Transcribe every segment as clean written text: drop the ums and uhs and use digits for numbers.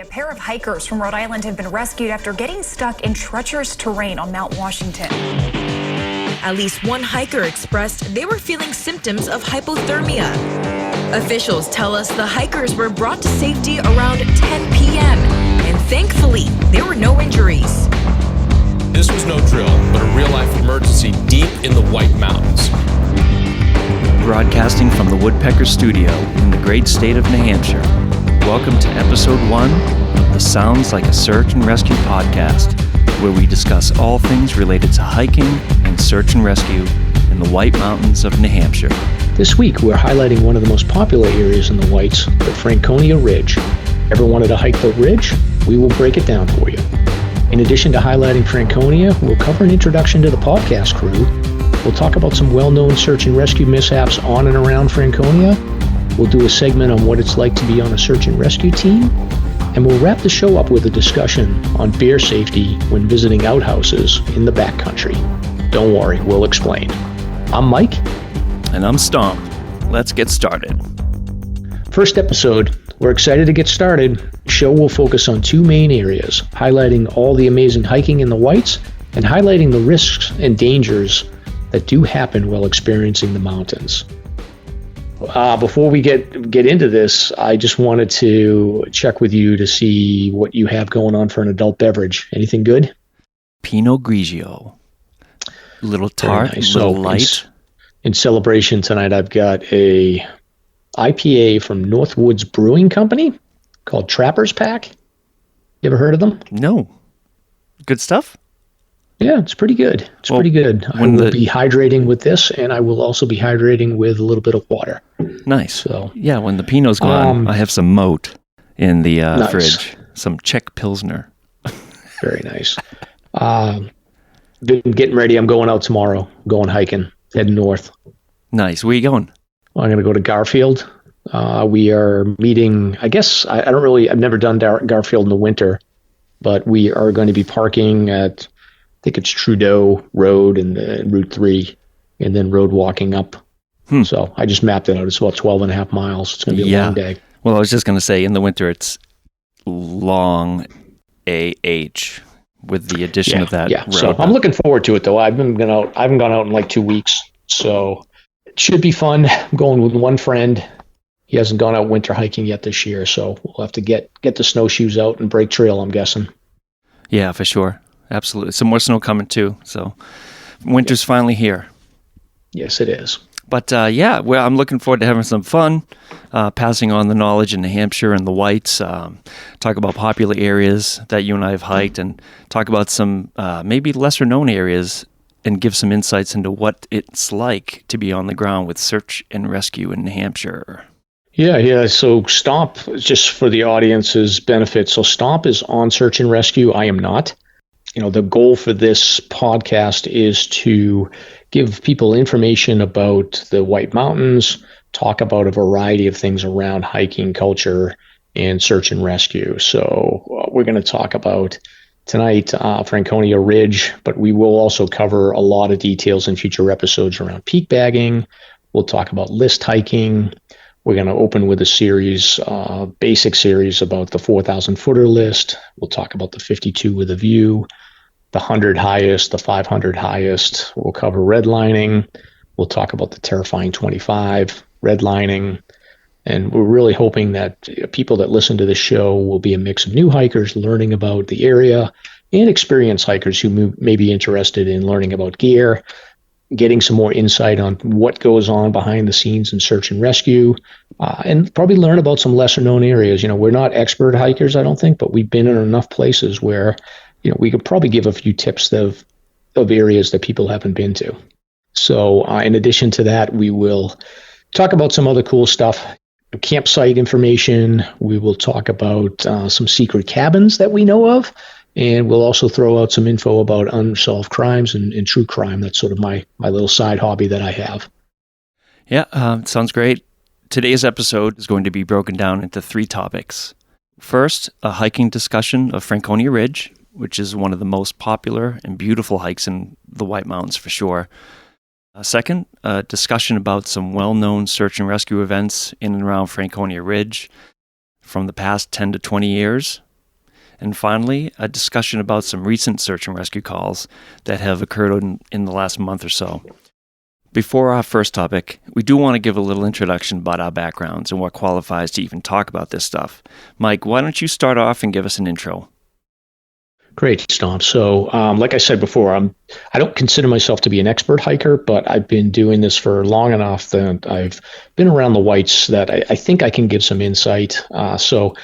pair of hikers from Rhode Island have been rescued after getting stuck in treacherous terrain on Mount Washington. At least one hiker expressed they were feeling symptoms of hypothermia. Officials tell us the hikers were brought to safety around 10 p.m. and thankfully, there were no injuries. This was no drill, but a real-life emergency deep in the White Mountains. Broadcasting from the Woodpecker Studio in the great state of New Hampshire. Welcome to episode 1 of the Sounds Like a Search and Rescue podcast, where we discuss all things related to hiking and search and rescue in the White Mountains of New Hampshire. This week, we're highlighting one of the most popular areas in the Whites, the Franconia Ridge. Ever wanted to hike the ridge? We will break it down for you. In addition to highlighting Franconia, we'll cover an introduction to the podcast crew. We'll talk about some well-known search and rescue mishaps on and around Franconia. We'll do a segment on what it's like to be on a search and rescue team. And we'll wrap the show up with a discussion on bear safety when visiting outhouses in the backcountry. Don't worry, we'll explain. I'm Mike. And I'm Stomp. Let's get started. First episode, we're excited to get started. The show will focus on two main areas, highlighting all the amazing hiking in the Whites and highlighting the risks and dangers that do happen while experiencing the mountains. Before we get into this, I just wanted to check with you to see what you have going on for an adult beverage. Anything good? Pinot Grigio. Little tart, nice. Little light. In celebration tonight, I've got a IPA from Northwoods Brewing Company called Trapper's Pack. You ever heard of them? No. Good stuff? Yeah, it's pretty good. Pretty good. I will be hydrating with this, and I will also be hydrating with a little bit of water. Nice. So yeah, when the Pinot's gone, I have some Moat in the nice. Fridge. Some Czech Pilsner. Very nice. Been getting ready. I'm going out tomorrow. Going hiking. Heading north. Nice. Where are you going? I'm going to go to Garfield. We are meeting, I guess, I've never done Garfield in the winter, but we are going to be parking at, I think it's Trudeau Road and Route 3, and then road walking up. So I just mapped it out. It's about 12 and a half miles. It's going to be a long day. Well, I was just going to say, in the winter, it's long AH with the addition of that. Yeah, road. so I'm looking forward to it, though. I haven't gone out in like 2 weeks, so it should be fun. I'm going with one friend. He hasn't gone out winter hiking yet this year, so we'll have to get the snowshoes out and break trail, I'm guessing. Yeah, for sure. Absolutely. Some more snow coming, too. So winter's finally here. Yes, it is. But I'm looking forward to having some fun, passing on the knowledge in New Hampshire and the Whites, talk about popular areas that you and I have hiked, and talk about some maybe lesser known areas and give some insights into what it's like to be on the ground with search and rescue in New Hampshire. Yeah. So Stomp, just for the audience's benefit, so Stomp is on search and rescue. I am not. The goal for this podcast is to give people information about the White Mountains, talk about a variety of things around hiking culture and search and rescue. So we're going to talk about tonight Franconia Ridge, but we will also cover a lot of details in future episodes around peak bagging. We'll talk about list hiking. We're going to open with a series, basic series about the 4,000 footer list. We'll talk about the 52 with a view, the 100 highest, the 500 highest. We'll cover redlining. We'll talk about the terrifying 25, redlining. And we're really hoping that people that listen to the show will be a mix of new hikers learning about the area and experienced hikers who may be interested in learning about gear, getting some more insight on what goes on behind the scenes in search and rescue, and probably learn about some lesser known areas. We're not expert hikers, I don't think, but we've been in enough places where we could probably give a few tips of areas that people haven't been to. So in addition to that, we will talk about some other cool stuff, campsite information. We will talk about some secret cabins that we know of, and we'll also throw out some info about unsolved crimes and true crime. That's sort of my little side hobby that I have. Yeah, sounds great. Today's episode is going to be broken down into 3 topics. First, a hiking discussion of Franconia Ridge, which is one of the most popular and beautiful hikes in the White Mountains for sure. Second, a discussion about some well-known search and rescue events in and around Franconia Ridge from the past 10 to 20 years. And finally, a discussion about some recent search and rescue calls that have occurred in the last month or so. Before our first topic, we do want to give a little introduction about our backgrounds and what qualifies to even talk about this stuff. Mike, why don't you start off and give us an intro? Great, Stomp. So, like I said before, I don't consider myself to be an expert hiker, but I've been doing this for long enough that I've been around the whites that I think I can give some insight. So,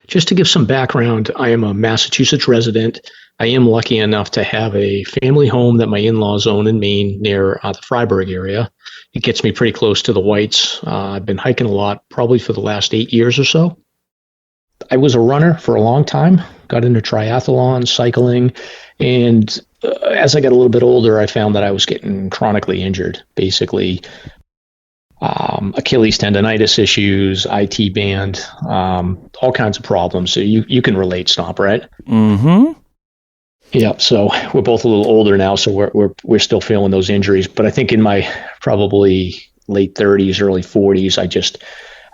just to give some background, I am a Massachusetts resident. I am lucky enough to have a family home that my in-laws own in Maine near the Freiburg area. It gets me pretty close to the whites. I've been hiking a lot, probably for the last 8 years or so. I was a runner for a long time, got into triathlon, cycling, and as I got a little bit older, I found that I was getting chronically injured, basically Achilles tendonitis issues, IT band, all kinds of problems. So you can relate, Stomp, right? Mm-hmm. Yeah, so we're both a little older now, so we're still feeling those injuries. But I think in my probably late 30s, early 40s,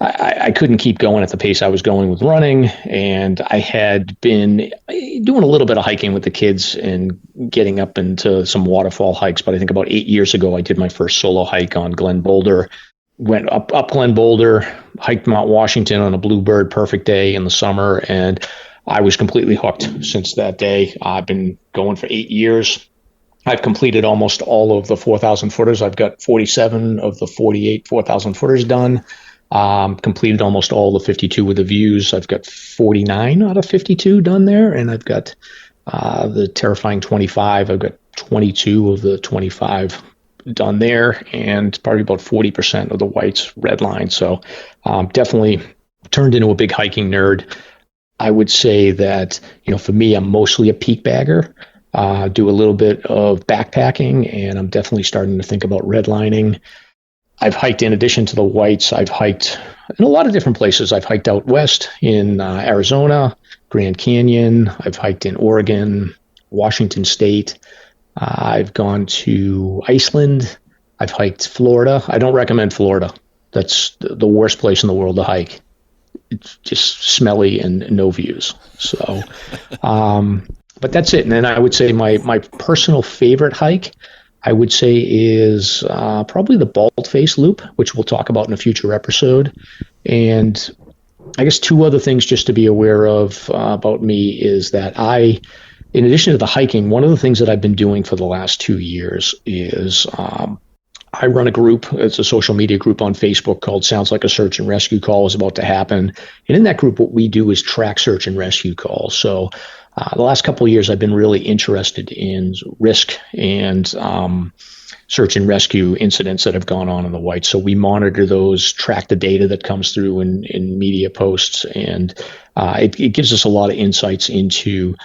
I couldn't keep going at the pace I was going with running, and I had been doing a little bit of hiking with the kids and getting up into some waterfall hikes. But I think about 8 years ago, I did my first solo hike on Glen Boulder. Went up Glen Boulder, hiked Mount Washington on a Bluebird perfect day in the summer, and I was completely hooked since that day. I've been going for 8 years. I've completed almost all of the 4,000 footers. I've got 47 of the 48 4,000 footers done. Completed almost all the 52 with the views. I've got 49 out of 52 done there, and I've got the terrifying 25. I've got 22 of the 25 done there, and probably about 40% of the whites red line. So definitely turned into a big hiking nerd. I would say that, for me, I'm mostly a peak bagger, do a little bit of backpacking, and I'm definitely starting to think about redlining. I've hiked, in addition to the whites, I've hiked in a lot of different places. I've hiked out west in Arizona, Grand Canyon. I've hiked in Oregon, Washington State. I've gone to Iceland. I've hiked Florida. I don't recommend Florida. That's the worst place in the world to hike. It's just smelly and no views. So, but that's it. And then I would say my personal favorite hike, I would say, is probably the Bald Face Loop, which we'll talk about in a future episode. And I guess two other things just to be aware of about me is that in addition to the hiking, one of the things that I've been doing for the last 2 years is I run a group. It's a social media group on Facebook called Sounds Like a Search and Rescue Call is About to Happen. And in that group, what we do is track search and rescue calls. So the last couple of years, I've been really interested in risk and search and rescue incidents that have gone on in the whites. So we monitor those, track the data that comes through in media posts, and it gives us a lot of insights into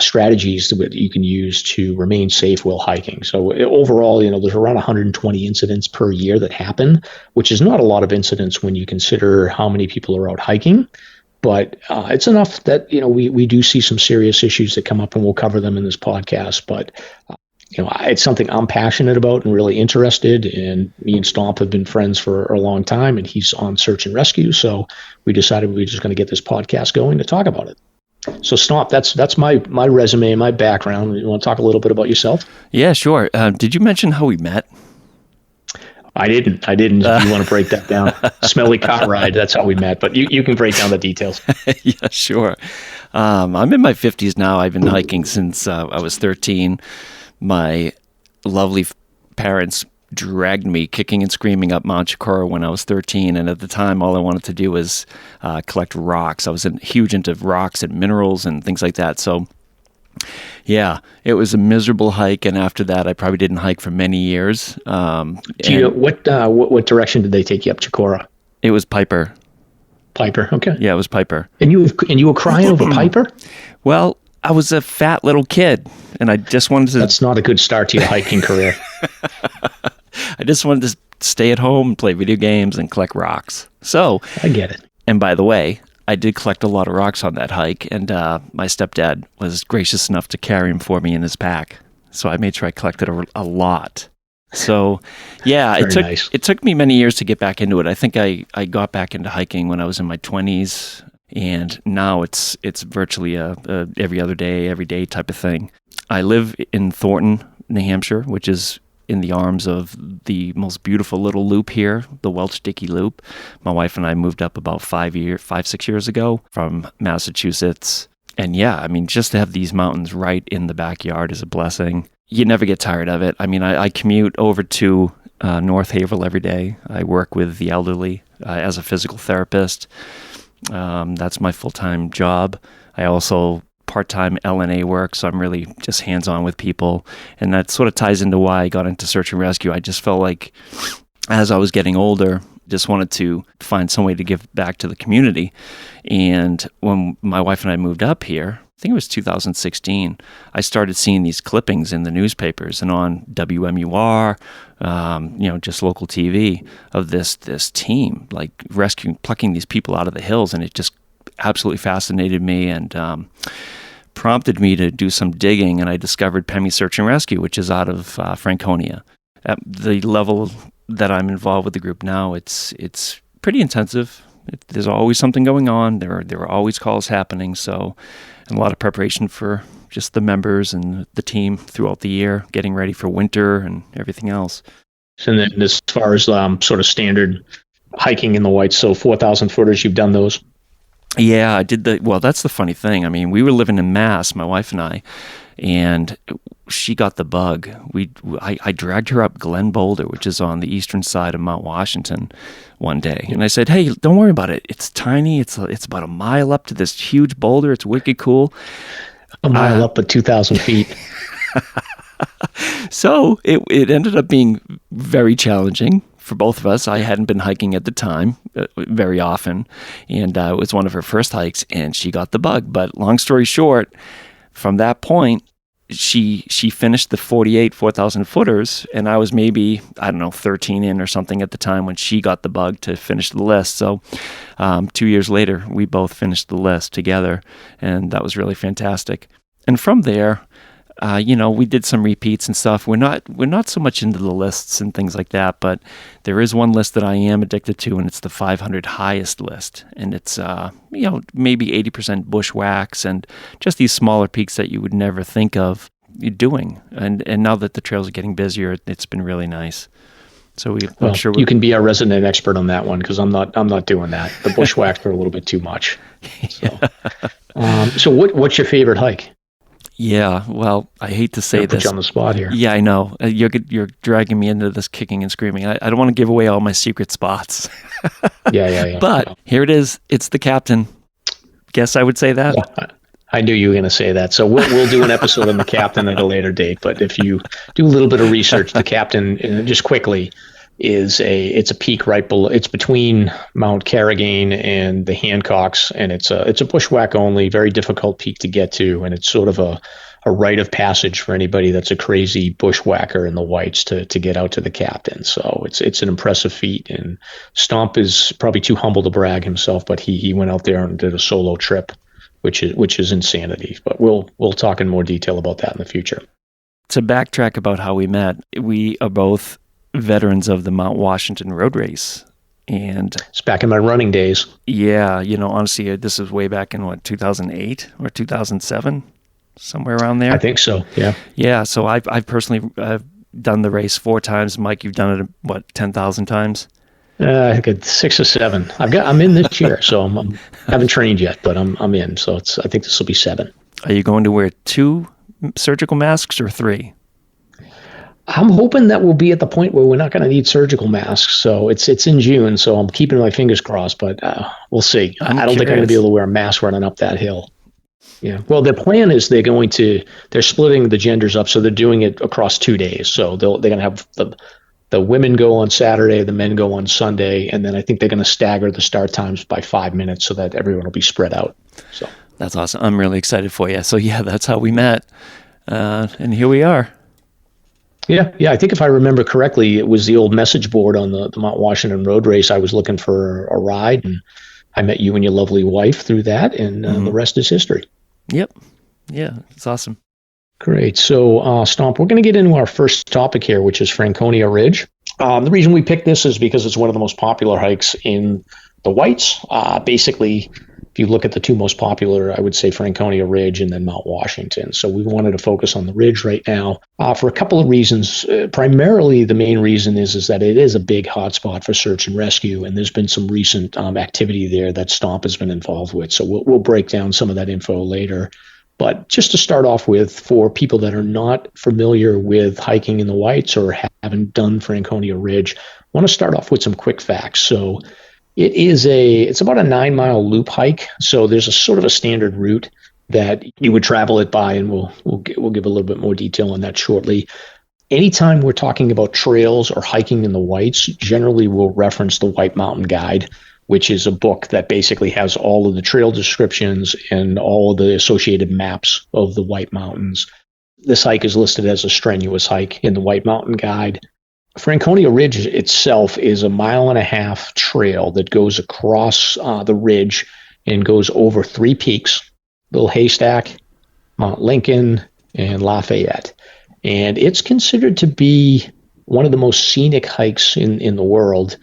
strategies that you can use to remain safe while hiking. So overall, there's around 120 incidents per year that happen, which is not a lot of incidents when you consider how many people are out hiking. But it's enough that, we do see some serious issues that come up, and we'll cover them in this podcast. But, it's something I'm passionate about and really interested in. Me and Stomp have been friends for a long time, and he's on search and rescue. So we decided we were just going to get this podcast going to talk about it. So Stomp, that's my resume, my background. You want to talk a little bit about yourself? Yeah, sure. Did you mention how we met? I didn't. If you want to break that down. Smelly cot ride, that's how we met. But you can break down the details. Yeah, sure. I'm in my 50s now. I've been hiking since I was 13. My lovely parents dragged me kicking and screaming up Mount Chikora when I was 13. And at the time, all I wanted to do was collect rocks. I was huge into rocks and minerals and things like that. So yeah, it was a miserable hike, and after that, I probably didn't hike for many years. Do you know what direction did they take you up Chikora? It was Piper. Piper, okay. Yeah, it was Piper. And you were crying over Piper? Well, I was a fat little kid, and I just wanted to. That's not a good start to your hiking career. I just wanted to stay at home, play video games, and collect rocks. So I get it. And by the way, I did collect a lot of rocks on that hike, and my stepdad was gracious enough to carry them for me in his pack. So I made sure I collected a lot. So yeah, it took me many years to get back into it. I think I got back into hiking when I was in my 20s. And now it's virtually a every other day, every day type of thing. I live in Thornton, New Hampshire, which is in the arms of the most beautiful little loop here, the Welch Dickey Loop. My wife and I moved up about 6 years ago from Massachusetts. And yeah, I mean, just to have these mountains right in the backyard is a blessing. You never get tired of it. I mean, I commute over to North Haverhill every day. I work with the elderly as a physical therapist. That's my full-time job. I also part-time LNA work, so I'm really just hands-on with people. And that sort of ties into why I got into search and rescue. I just felt like as I was getting older, just wanted to find some way to give back to the community. And when my wife and I moved up here, I think it was 2016, I started seeing these clippings in the newspapers and on WMUR, just local TV of this team, like plucking these people out of the hills. And it just absolutely fascinated me and prompted me to do some digging. And I discovered PEMI Search and Rescue, which is out of Franconia. At the level that I'm involved with the group now, it's pretty intensive. There's always something going on. There are always calls happening. So, and a lot of preparation for just the members and the team throughout the year, getting ready for winter and everything else. And then as far as sort of standard hiking in the Whites, so 4,000 footers, you've done those? Yeah, I did that's the funny thing. I mean, we were living in Mass, my wife and I, and she got the bug. I dragged her up Glen Boulder, which is on the eastern side of Mount Washington, one day. And I said, hey, don't worry about it. It's tiny. It's about a mile up to this huge boulder. It's wicked cool. A mile up at 2,000 feet. So it ended up being very challenging for both of us. I hadn't been hiking at the time very often, and it was one of her first hikes, and she got the bug. But long story short, from that point, she finished the 4,000 footers, and I was maybe, 13 in or something at the time when she got the bug to finish the list. So 2 years later, we both finished the list together, and that was really fantastic. And from there, we did some repeats and stuff. We're not so much into the lists and things like that, but there is one list that I am addicted to, and it's the 500 highest list. And it's, maybe 80% bushwhacks and just these smaller peaks that you would never think of doing. And now that the trails are getting busier, it's been really nice. So I'm sure you can be our resident expert on that one, because I'm not doing that. The bushwhacks are a little bit too much. So, so what's your favorite hike? Yeah, well, I hate to say this. Put you on the spot here. Yeah, I know. You're dragging me into this kicking and screaming. I don't want to give away all my secret spots. Yeah. But here it is. It's the Captain. Guess I would say that. Yeah, I knew you were going to say that. So we'll do an episode on the Captain at a later date. But if you do a little bit of research, the Captain, just quickly, it's a peak right below. It's between Mount Carrigain and the Hancocks, and it's a bushwhack only, very difficult peak to get to, and it's sort of a rite of passage for anybody that's a crazy bushwhacker in the Whites to get out to the Captain. So it's an impressive feat, and Stomp is probably too humble to brag himself, but he went out there and did a solo trip, which is insanity. But we'll talk in more detail about that in the future. To backtrack about how we met, we are both veterans of the Mount Washington road race. And it's back in my running days. Yeah, honestly, this is way back in 2008 or 2007, somewhere around there. I think so. Yeah. Yeah. So I've personally done the race 4 times. Mike, you've done it 10,000 times? I think it's 6 or 7. I'm in this year, so I haven't trained yet, but I'm in. So I think this will be 7. Are you going to wear 2 surgical masks or 3? I'm hoping that we'll be at the point where we're not going to need surgical masks. So it's in June, so I'm keeping my fingers crossed, but we'll see. I don't think I'm going to be able to wear a mask running up that hill. Yeah. Well, their plan is they're splitting the genders up, so they're doing it across 2 days. So they're going to have the women go on Saturday, the men go on Sunday, and then I think they're going to stagger the start times by 5 minutes so that everyone will be spread out. So that's awesome. I'm really excited for you. So yeah, that's how we met, and here we are. Yeah. I think if I remember correctly, it was the old message board on the Mount Washington road race. I was looking for a ride, and I met you and your lovely wife through that, and the rest is history. Yep. Yeah, it's awesome. Great. So, Stomp, we're going to get into our first topic here, which is Franconia Ridge. The reason we picked this is because it's one of the most popular hikes in the Whites. Basically, If you look at the two most popular, I would say Franconia Ridge and then Mount Washington. So we wanted to focus on the Ridge right now for a couple of reasons. Primarily, the main reason is that it is a big hotspot for search and rescue, and there's been some recent activity there that Stomp has been involved with. So we'll break down some of that info later. But just to start off with, for people that are not familiar with hiking in the Whites or haven't done Franconia Ridge, I want to start off with some quick facts. So it's about a 9-mile loop hike. So there's a sort of a standard route that you would travel it by, and we'll give a little bit more detail on that shortly. Anytime we're talking about trails or hiking in the Whites, generally we'll reference the White Mountain Guide, which is a book that basically has all of the trail descriptions and all of the associated maps of the White Mountains. This hike is listed as a strenuous hike in the White Mountain Guide. Franconia Ridge itself is a 1.5-mile trail that goes across the ridge and goes over 3 peaks: Little Haystack, Mount Lincoln, and Lafayette. And it's considered to be one of the most scenic hikes in the world.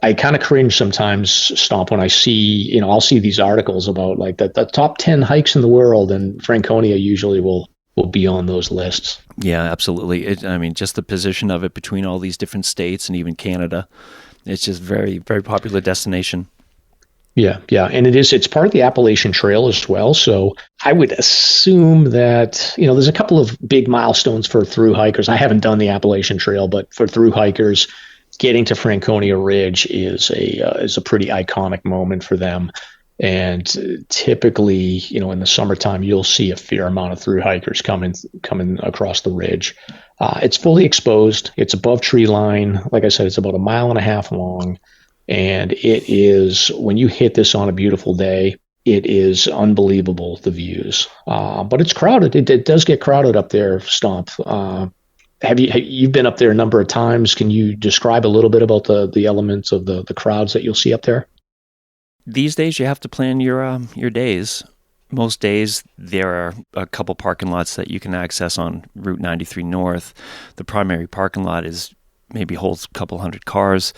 I kind of cringe sometimes, Stomp, when I see, I'll see these articles about like the top 10 hikes in the world, and Franconia usually will be on those lists. Yeah, absolutely. Just the position of it between all these different states and even Canada, it's just very, very popular destination. Yeah. And it's part of the Appalachian Trail as well. So I would assume that, there's a couple of big milestones for through hikers. I haven't done the Appalachian Trail, but for through hikers, getting to Franconia Ridge is a pretty iconic moment for them. And typically, in the summertime, you'll see a fair amount of through hikers coming across the ridge. It's fully exposed. It's above tree line. Like I said, it's about 1.5 miles long. And it is, when you hit this on a beautiful day, it is unbelievable, the views. But it's crowded. It does get crowded up there, Stomp. You've been up there a number of times. Can you describe a little bit about the elements of the crowds that you'll see up there? These days, you have to plan your days. Most days, there are a couple parking lots that you can access on Route 93 North. The primary parking lot maybe holds a couple hundred cars.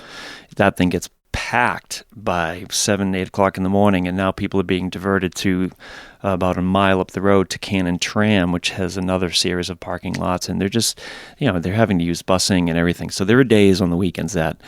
That thing gets packed by 7, 8 o'clock in the morning, and now people are being diverted to about a mile up the road to Cannon Tram, which has another series of parking lots, and they're just, they're having to use busing and everything. So there are days on the weekends that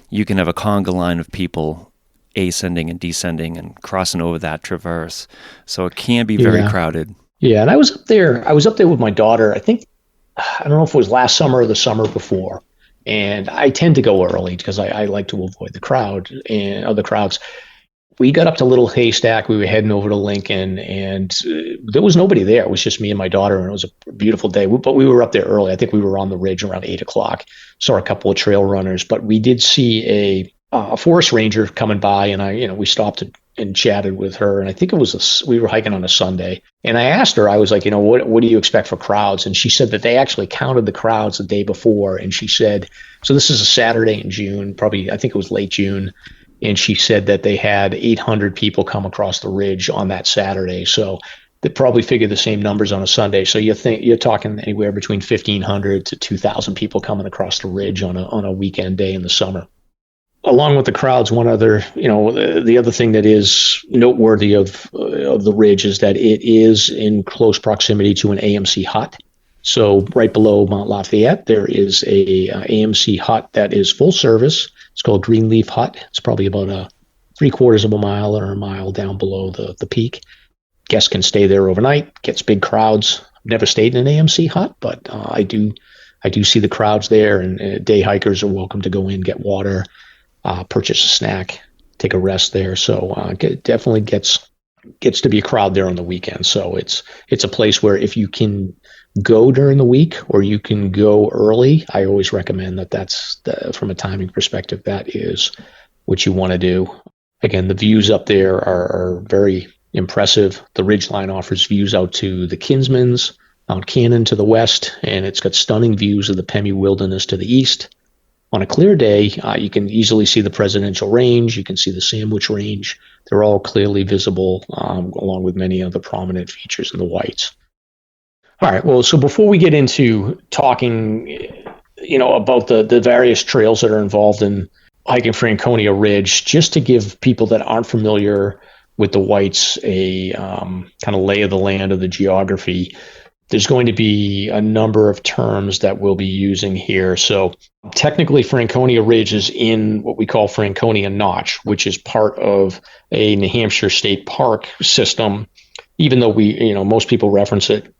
you can have a conga line of people ascending and descending and crossing over that traverse. So it can be very crowded. Yeah, and I was up there with my daughter. I don't know if it was last summer or the summer before. And I tend to go early because I like to avoid the crowd and other crowds. We got up to Little Haystack. We were heading over to Lincoln, and there was nobody there. It was just me and my daughter, and it was a beautiful day. But we were up there early. I think we were on the ridge around 8 o'clock. Saw a couple of trail runners, but we did see a forest ranger coming by, and we stopped and chatted with her. And I think we were hiking on a Sunday. And I asked her, I was like, what do you expect for crowds? And she said that they actually counted the crowds the day before. And she said, so this is a Saturday in June, probably, I think it was late June. And she said that they had 800 people come across the ridge on that Saturday. So they probably figured the same numbers on a Sunday. So you're talking anywhere between 1,500 to 2,000 people coming across the ridge on a weekend day in the summer. Along with the crowds, one other, the other thing that is noteworthy of the ridge is that it is in close proximity to an AMC hut. So right below Mount Lafayette, there is a AMC hut that is full service. It's called Greenleaf Hut. It's probably about a 3/4 of a mile or a mile down below the peak. Guests can stay there overnight. Gets big crowds. I've never stayed in an AMC hut, but I do see the crowds there, and day hikers are welcome to go in, get water, purchase a snack, take a rest there. So it definitely gets to be a crowd there on the weekend. So it's a place where if you can go during the week or you can go early, I always recommend that's from a timing perspective, that is what you want to do. Again, the views up there are very impressive. The ridgeline offers views out to the Kinsmans, Mount Cannon to the west, and it's got stunning views of the Pemi Wilderness to the east. On a clear day, you can easily see the Presidential Range. You can see the Sandwich Range. They're all clearly visible, along with many of the prominent features in the Whites. All right, well, so before we get into talking, about the various trails that are involved in hiking Franconia Ridge, just to give people that aren't familiar with the whites a kind of lay of the land of the geography, there's going to be a number of terms that we'll be using here. So technically, Franconia Ridge is in what we call Franconia Notch, which is part of a New Hampshire state park system, even though most people reference it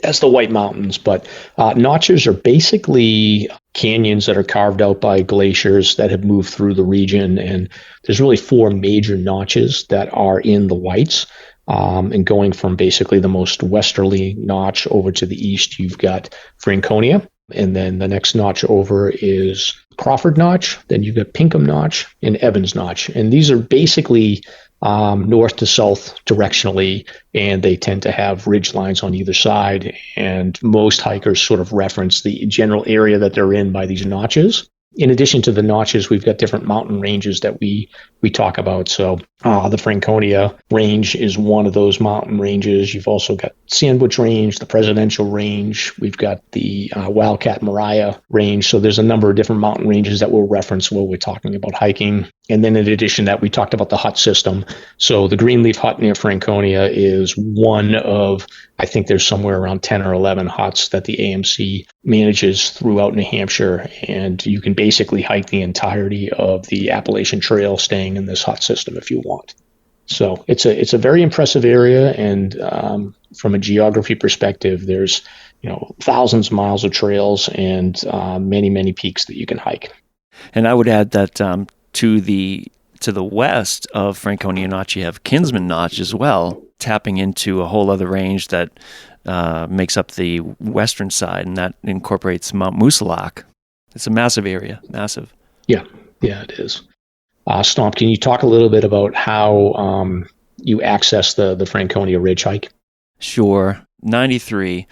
as the White Mountains. But notches are basically canyons that are carved out by glaciers that have moved through the region. And there's really 4 major notches that are in the Whites. And going from basically the most westerly notch over to the east, you've got Franconia. And then the next notch over is Crawford Notch. Then you've got Pinkham Notch and Evans Notch. And these are basically north to south directionally, and they tend to have ridge lines on either side. And most hikers sort of reference the general area that they're in by these notches. In addition to the notches, we've got different mountain ranges that we talk about. So the Franconia Range is one of those mountain ranges. You've also got Sandwich Range, the Presidential Range. We've got the Wildcat Maria Range. So there's a number of different mountain ranges that we'll reference when we're talking about hiking. And then in addition to that, we talked about the hut system. So the Greenleaf Hut near Franconia is one of, I think there's somewhere around 10 or 11 huts that the AMC manages throughout New Hampshire. And you can basically hike the entirety of the Appalachian Trail staying in this hut system if you want. So it's a very impressive area. And from a geography perspective, there's thousands of miles of trails and many, many peaks that you can hike. And I would add that to the west of Franconia Notch, you have Kinsman Notch as well, tapping into a whole other range that makes up the western side, and that incorporates Mount Moosilauke. It's a massive area, massive. Yeah, it is. Stomp, can you talk a little bit about how you access the Franconia Ridge hike? Sure. 93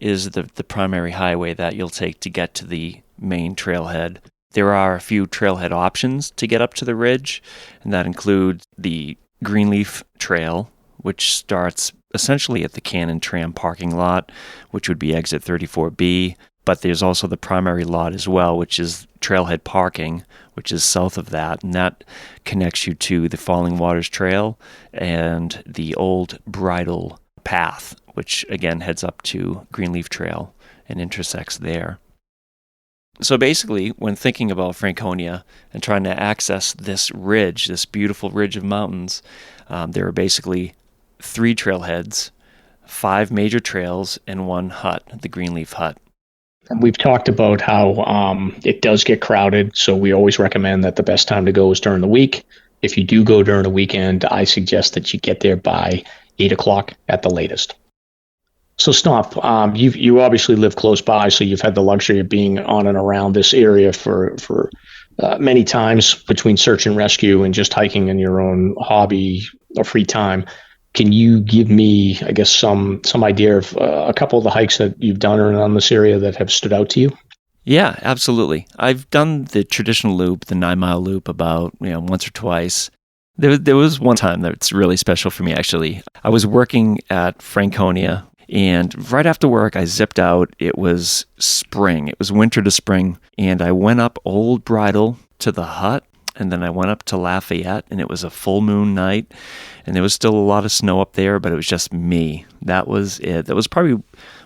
is the primary highway that you'll take to get to the main trailhead. There are a few trailhead options to get up to the ridge, and that includes the Greenleaf Trail, which starts essentially at the Cannon Tram parking lot, which would be exit 34B. But there's also the primary lot as well, which is trailhead parking, which is south of that, and that connects you to the Falling Waters Trail and the Old Bridle Path, which again heads up to Greenleaf Trail and intersects there. So basically, when thinking about Franconia and trying to access this ridge, this beautiful ridge of mountains, there are basically 3 trailheads, 5 major trails, and 1 hut, the Greenleaf Hut. We've talked about how it does get crowded, so we always recommend that the best time to go is during the week. If you do go during the weekend, I suggest that you get there by 8 o'clock at the latest. So Stomp, you obviously live close by, so you've had the luxury of being on and around this area for many times between search and rescue and just hiking in your own hobby or free time. Can you give me, I guess, some idea of a couple of the hikes that you've done around this area that have stood out to you? Yeah, absolutely. I've done the traditional loop, the 9-mile loop, about once or twice. There was one time that's really special for me, actually. I was working at Franconia, and right after work, I zipped out. It was spring. It was winter to spring, and I went up Old Bridle to the hut, and then I went up to Lafayette, and it was a full moon night, and there was still a lot of snow up there, but it was just me. That was it. That was probably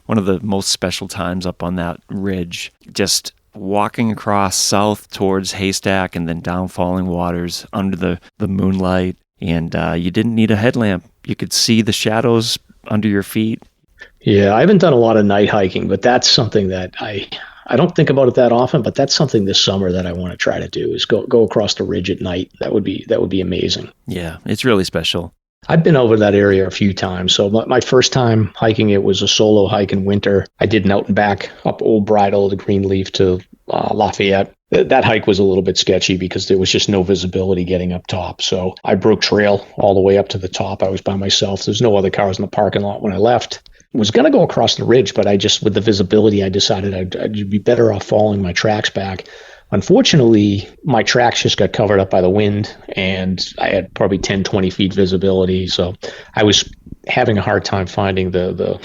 one of the most special times up on that ridge, just walking across south towards Haystack and then down Falling Waters under the moonlight, and you didn't need a headlamp. You could see the shadows under your feet. Yeah, I haven't done a lot of night hiking, but that's something that I don't think about it that often, but that's something this summer that I want to try to do is go across the ridge at night. That would be amazing. Yeah, it's really special. I've been over that area a few times. So my first time hiking it was a solo hike in winter. I did an out and back up Old Bridle to Greenleaf to Lafayette. That hike was a little bit sketchy because there was just no visibility getting up top. So I broke trail all the way up to the top. I was by myself. There's no other cars in the parking lot when I left. Was going to go across the ridge, but with the visibility, I decided I'd be better off following my tracks back. Unfortunately, my tracks just got covered up by the wind, and I had probably 10, 20 feet visibility. So I was having a hard time finding the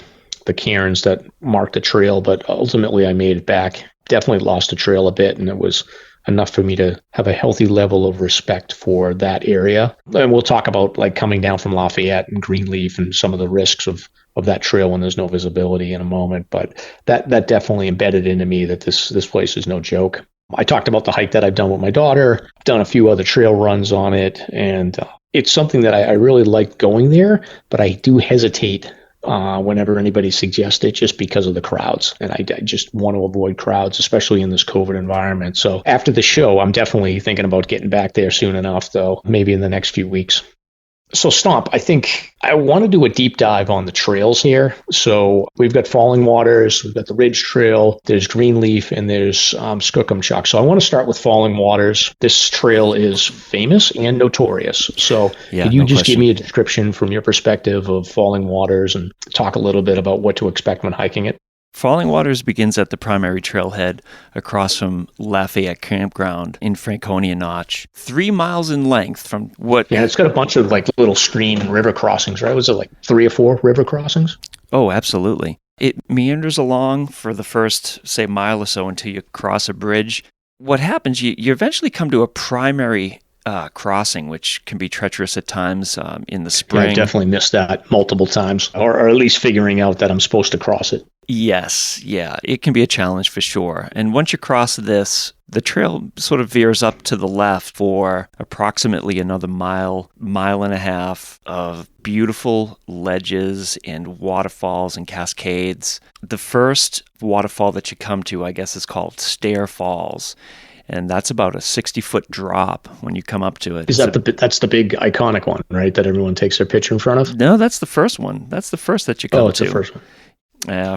cairns that marked the trail, but ultimately I made it back. Definitely lost the trail a bit, and it was enough for me to have a healthy level of respect for that area. And we'll talk about like coming down from Lafayette and Greenleaf and some of the risks of that trail when there's no visibility in a moment. But that definitely embedded into me that this place is no joke. I talked about the hike that I've done with my daughter, done a few other trail runs on it, and it's something that I really like going there, but I do hesitate whenever anybody suggests it just because of the crowds. And I just want to avoid crowds, especially in this COVID environment. So after the show, I'm definitely thinking about getting back there soon enough, though, maybe in the next few weeks. So Stomp, I think I want to do a deep dive on the trails here. So we've got Falling Waters, we've got the Ridge Trail, there's Greenleaf, and there's Skookumchuck. So I want to start with Falling Waters. This trail is famous and notorious. So could you just give me a description from your perspective of Falling Waters and talk a little bit about what to expect when hiking it? Falling Waters begins at the primary trailhead across from Lafayette Campground in Franconia Notch. 3 miles in length from what... Yeah, it's got a bunch of like little stream and river crossings, right? Was it like 3 or 4 river crossings? Oh, absolutely. It meanders along for the first, say, mile or so until you cross a bridge. What happens, you eventually come to a primary crossing, which can be treacherous at times in the spring. Yeah, I've definitely missed that multiple times, or at least figuring out that I'm supposed to cross it. Yes, yeah, it can be a challenge for sure. And once you cross this, the trail sort of veers up to the left for approximately another mile and a half of beautiful ledges and waterfalls and cascades. The first waterfall that you come to, I guess, is called Stair Falls. And that's about a 60-foot drop when you come up to it. That's the big iconic one, right? That everyone takes their picture in front of? No, that's the first one. That's the first that you come to. Oh, it's the first one.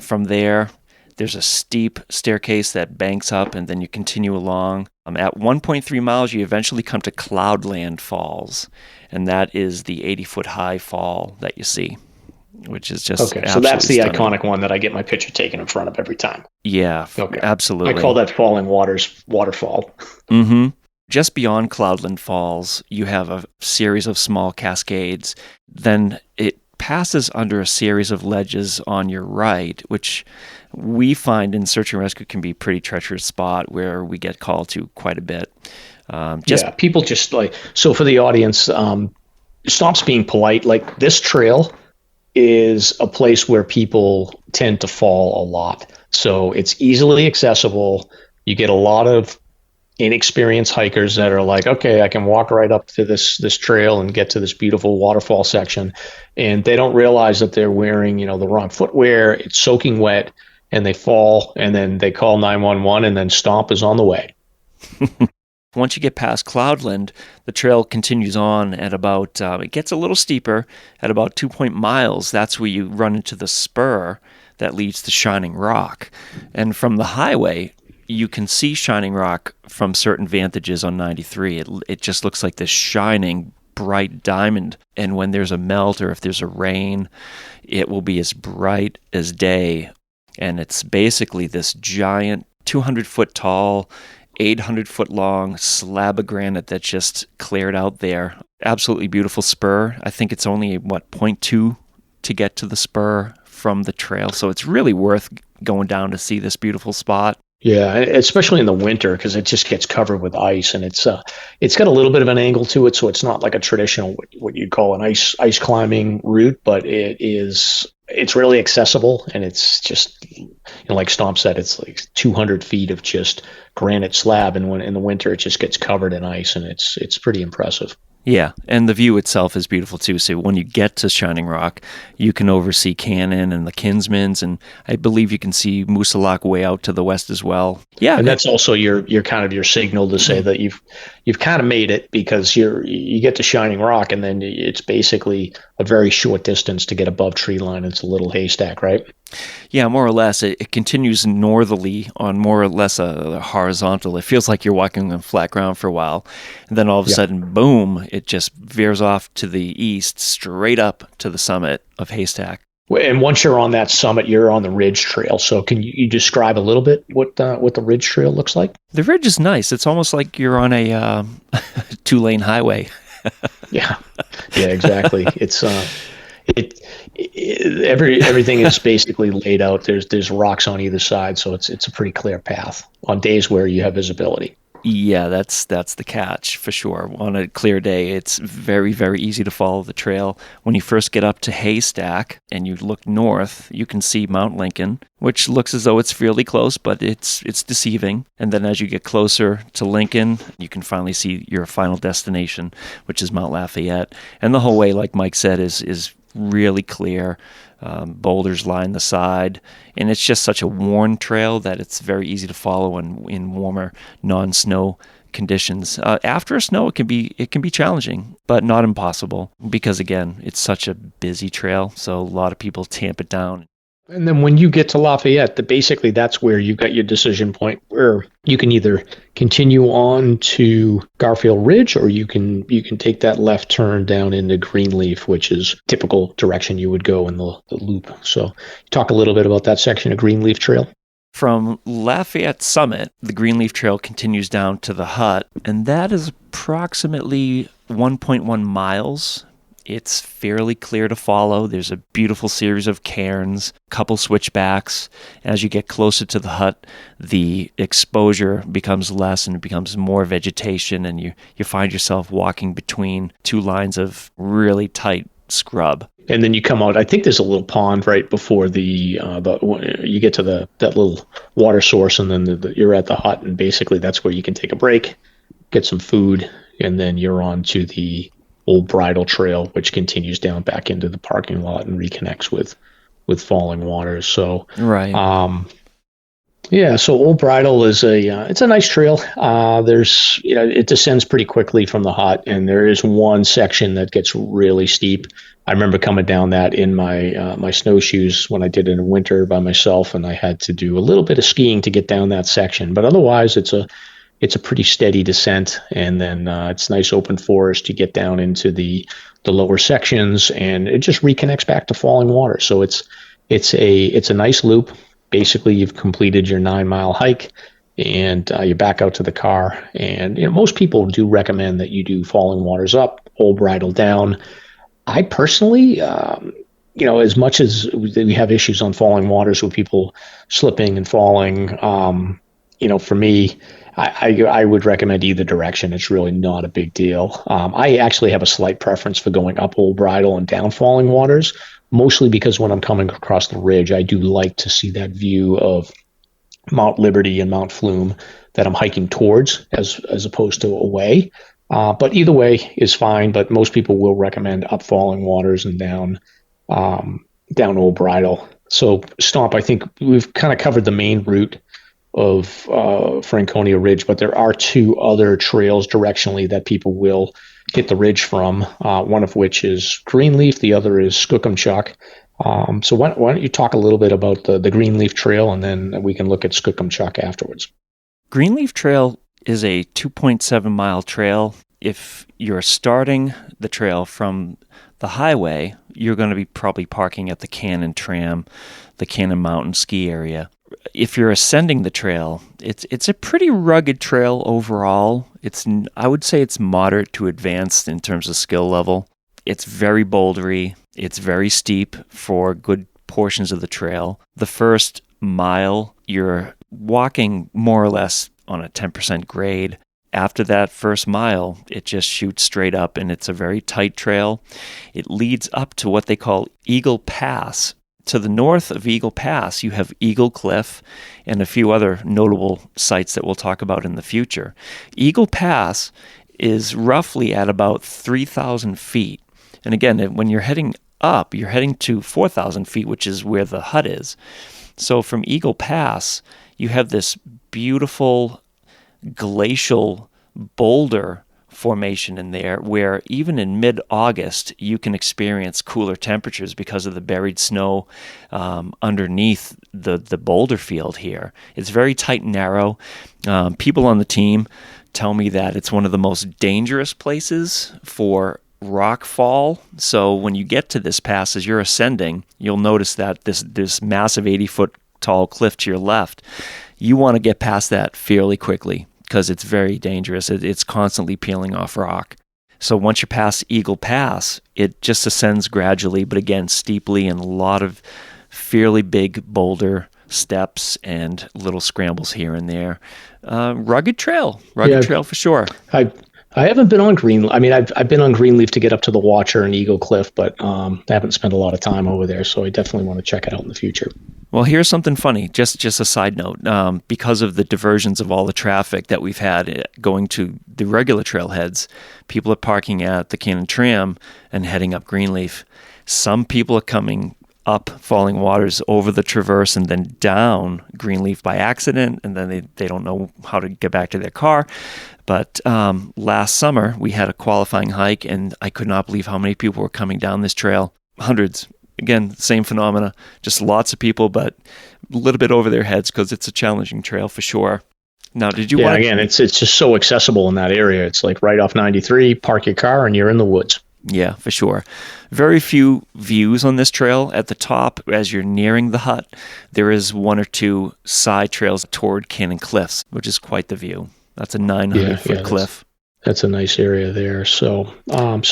From there, there's a steep staircase that banks up, and then you continue along. At 1.3 miles, you eventually come to Cloudland Falls, and that is the 80-foot high fall that you see, which is just okay. So that's the stunning. Iconic one that I get my picture taken in front of every time. Yeah, okay. Absolutely. I call that Falling Waters waterfall. Mm-hmm. Just beyond Cloudland Falls, you have a series of small cascades. Then it passes under a series of ledges on your right, which we find in search and rescue can be a pretty treacherous spot where we get called to quite a bit. People just like, so for the audience, Stomp's being polite. Like, this trail is a place where people tend to fall a lot. So it's easily accessible. You get a lot of inexperienced hikers that are like, okay, I can walk right up to this trail and get to this beautiful waterfall section, and they don't realize that they're wearing, the wrong footwear. It's soaking wet, and they fall, and then they call 911, and then Stomp is on the way. Once you get past Cloudland, the trail continues on at about, it gets a little steeper at about 2 miles. That's where you run into the spur that leads to Shining Rock. And from the highway, you can see Shining Rock from certain vantages on 93. It just looks like this shining, bright diamond. And when there's a melt or if there's a rain, it will be as bright as day. And it's basically this giant 200-foot tall, 800-foot long slab of granite that's just cleared out there. Absolutely beautiful spur. I think it's only, 0.2 to get to the spur from the trail. So it's really worth going down to see this beautiful spot. Yeah, especially in the winter, because it just gets covered with ice, and it's got a little bit of an angle to it, so it's not like a traditional what you'd call an ice climbing route, but it's really accessible, and it's just, like Stomp said, it's like 200 feet of just granite slab, and when in the winter it just gets covered in ice, and it's pretty impressive. Yeah, and the view itself is beautiful too. So when you get to Shining Rock, you can oversee Cannon and the Kinsmans, and I believe you can see Moosilauke way out to the west as well. Yeah, and that's also your kind of your signal to say that you've kind of made it, because you get to Shining Rock, and then it's basically a very short distance to get above tree line. It's a little haystack, right? Yeah, more or less. It continues northerly on more or less a horizontal. It feels like you're walking on flat ground for a while. And then all of a sudden, boom, it just veers off to the east, straight up to the summit of Haystack. And once you're on that summit, you're on the Ridge Trail. So can you describe a little bit what the Ridge Trail looks like? The Ridge is nice. It's almost like you're on a 2-lane highway. Yeah, exactly. It's everything is basically laid out. There's rocks on either side, so it's a pretty clear path on days where you have visibility. Yeah, that's the catch for sure. On a clear day, it's very, very easy to follow the trail. When you first get up to Haystack and you look north, you can see Mount Lincoln, which looks as though it's fairly close, but it's deceiving. And then as you get closer to Lincoln, you can finally see your final destination, which is Mount Lafayette. And the whole way, like Mike said, is really clear. Boulders line the side, and it's just such a worn trail that it's very easy to follow in warmer, non-snow conditions. After a snow, it can be challenging, but not impossible, because again, it's such a busy trail, so a lot of people tamp it down. And then when you get to Lafayette, basically that's where you've got your decision point, where you can either continue on to Garfield Ridge, or you can take that left turn down into Greenleaf, which is typical direction you would go in the loop. So talk a little bit about that section of Greenleaf Trail. From Lafayette Summit, the Greenleaf Trail continues down to the hut, and that is approximately 1.1 miles. It's fairly clear to follow. There's a beautiful series of cairns, couple switchbacks. As you get closer to the hut, the exposure becomes less and it becomes more vegetation, and you find yourself walking between two lines of really tight scrub. And then you come out. I think there's a little pond right before you get to that little water source, and then you're at the hut, and basically that's where you can take a break, get some food, and then you're on to the Old Bridle Trail, which continues down back into the parking lot and reconnects with Falling Waters. So right. So Old Bridle is it's a nice trail. There's it descends pretty quickly from the hut, and there is one section that gets really steep. I remember coming down that in my snowshoes when I did it in winter by myself, and I had to do a little bit of skiing to get down that section. But otherwise, it's a pretty steady descent, and then it's nice open forest. You get down into the lower sections, and it just reconnects back to Falling Water. So it's a nice loop. Basically, you've completed your 9-mile hike, and you're back out to the car. And most people do recommend that you do Falling Waters up, Old Bridle down. I personally, as much as we have issues on Falling Waters with people slipping and falling, for me, I would recommend either direction. It's really not a big deal. I actually have a slight preference for going up Old Bridle and down Falling Waters, mostly because when I'm coming across the ridge, I do like to see that view of Mount Liberty and Mount Flume that I'm hiking towards as opposed to away. But either way is fine, but most people will recommend up Falling Waters and down Old Bridle. So Stomp, I think we've kind of covered the main route of Franconia Ridge, but there are two other trails directionally that people will hit the ridge from, one of which is Greenleaf, the other is Skookumchuck. So why don't you talk a little bit about the Greenleaf Trail, and then we can look at Skookumchuck afterwards. Greenleaf Trail is a 2.7-mile trail. If you're starting the trail from the highway, you're going to be probably parking at the Cannon Tram, the Cannon Mountain ski area. If you're ascending the trail, it's a pretty rugged trail overall. I would say it's moderate to advanced in terms of skill level. It's very bouldery. It's very steep for good portions of the trail. The first mile, you're walking more or less on a 10% grade. After that first mile, it just shoots straight up, and it's a very tight trail. It leads up to what they call Eagle Pass. To the north of Eagle Pass, you have Eagle Cliff and a few other notable sites that we'll talk about in the future. Eagle Pass is roughly at about 3,000 feet. And again, when you're heading up, you're heading to 4,000 feet, which is where the hut is. So from Eagle Pass, you have this beautiful glacial boulder formation in there where even in mid-August you can experience cooler temperatures because of the buried snow underneath the boulder field here. It's very tight and narrow. People on the team tell me that it's one of the most dangerous places for rock fall. So when you get to this pass, as you're ascending, you'll notice that this massive 80-foot tall cliff to your left, you want to get past that fairly quickly, because it's very dangerous. It's constantly peeling off rock. So once you're past Eagle Pass, it just ascends gradually, but again, steeply, and a lot of fairly big boulder steps and little scrambles here and there. Rugged trail for sure. I haven't been on Greenleaf. I mean, I've been on Greenleaf to get up to the Watcher and Eagle Cliff, but I haven't spent a lot of time over there, so I definitely want to check it out in the future. Well, here's something funny, just a side note. Because of the diversions of all the traffic that we've had going to the regular trailheads, people are parking at the Cannon Tram and heading up Greenleaf. Some people are coming up Falling Waters over the Traverse and then down Greenleaf by accident, and then they don't know how to get back to their car. But last summer, we had a qualifying hike, and I could not believe how many people were coming down this trail. Hundreds. Again, same phenomena, just lots of people, but a little bit over their heads because it's a challenging trail for sure. Now, did you want to... again, it's just so accessible in that area. It's like right off 93, park your car, and you're in the woods. Yeah, for sure. Very few views on this trail. At the top, as you're nearing the hut, there is one or two side trails toward Cannon Cliffs, which is quite the view. That's a 900-foot cliff. That's a nice area there. So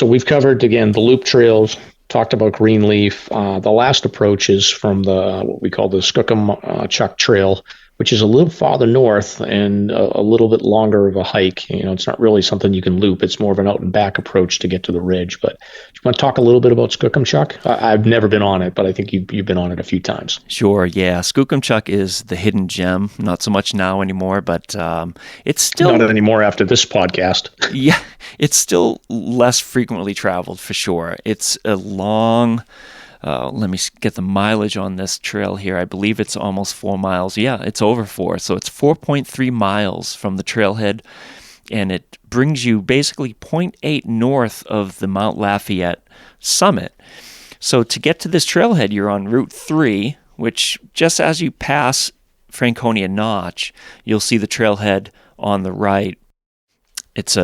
we've covered, again, the loop trails, talked about Greenleaf. The last approach is from the what we call the Skookumchuck Trail, which is a little farther north and a little bit longer of a hike. It's not really something you can loop. It's more of an out and back approach to get to the ridge. But do you want to talk a little bit about Skookumchuck? I've never been on it, but I think you've been on it a few times. Sure, yeah. Skookumchuck is the hidden gem. Not so much now anymore, but it's still... Not anymore after this podcast. Yeah, it's still less frequently traveled for sure. It's a long... let me get the mileage on this trail here. I believe it's almost 4 miles. Yeah, it's over 4. So it's 4.3 miles from the trailhead, and it brings you basically 0.8 north of the Mount Lafayette summit. So to get to this trailhead, you're on Route 3, which just as you pass Franconia Notch, you'll see the trailhead on the right. It's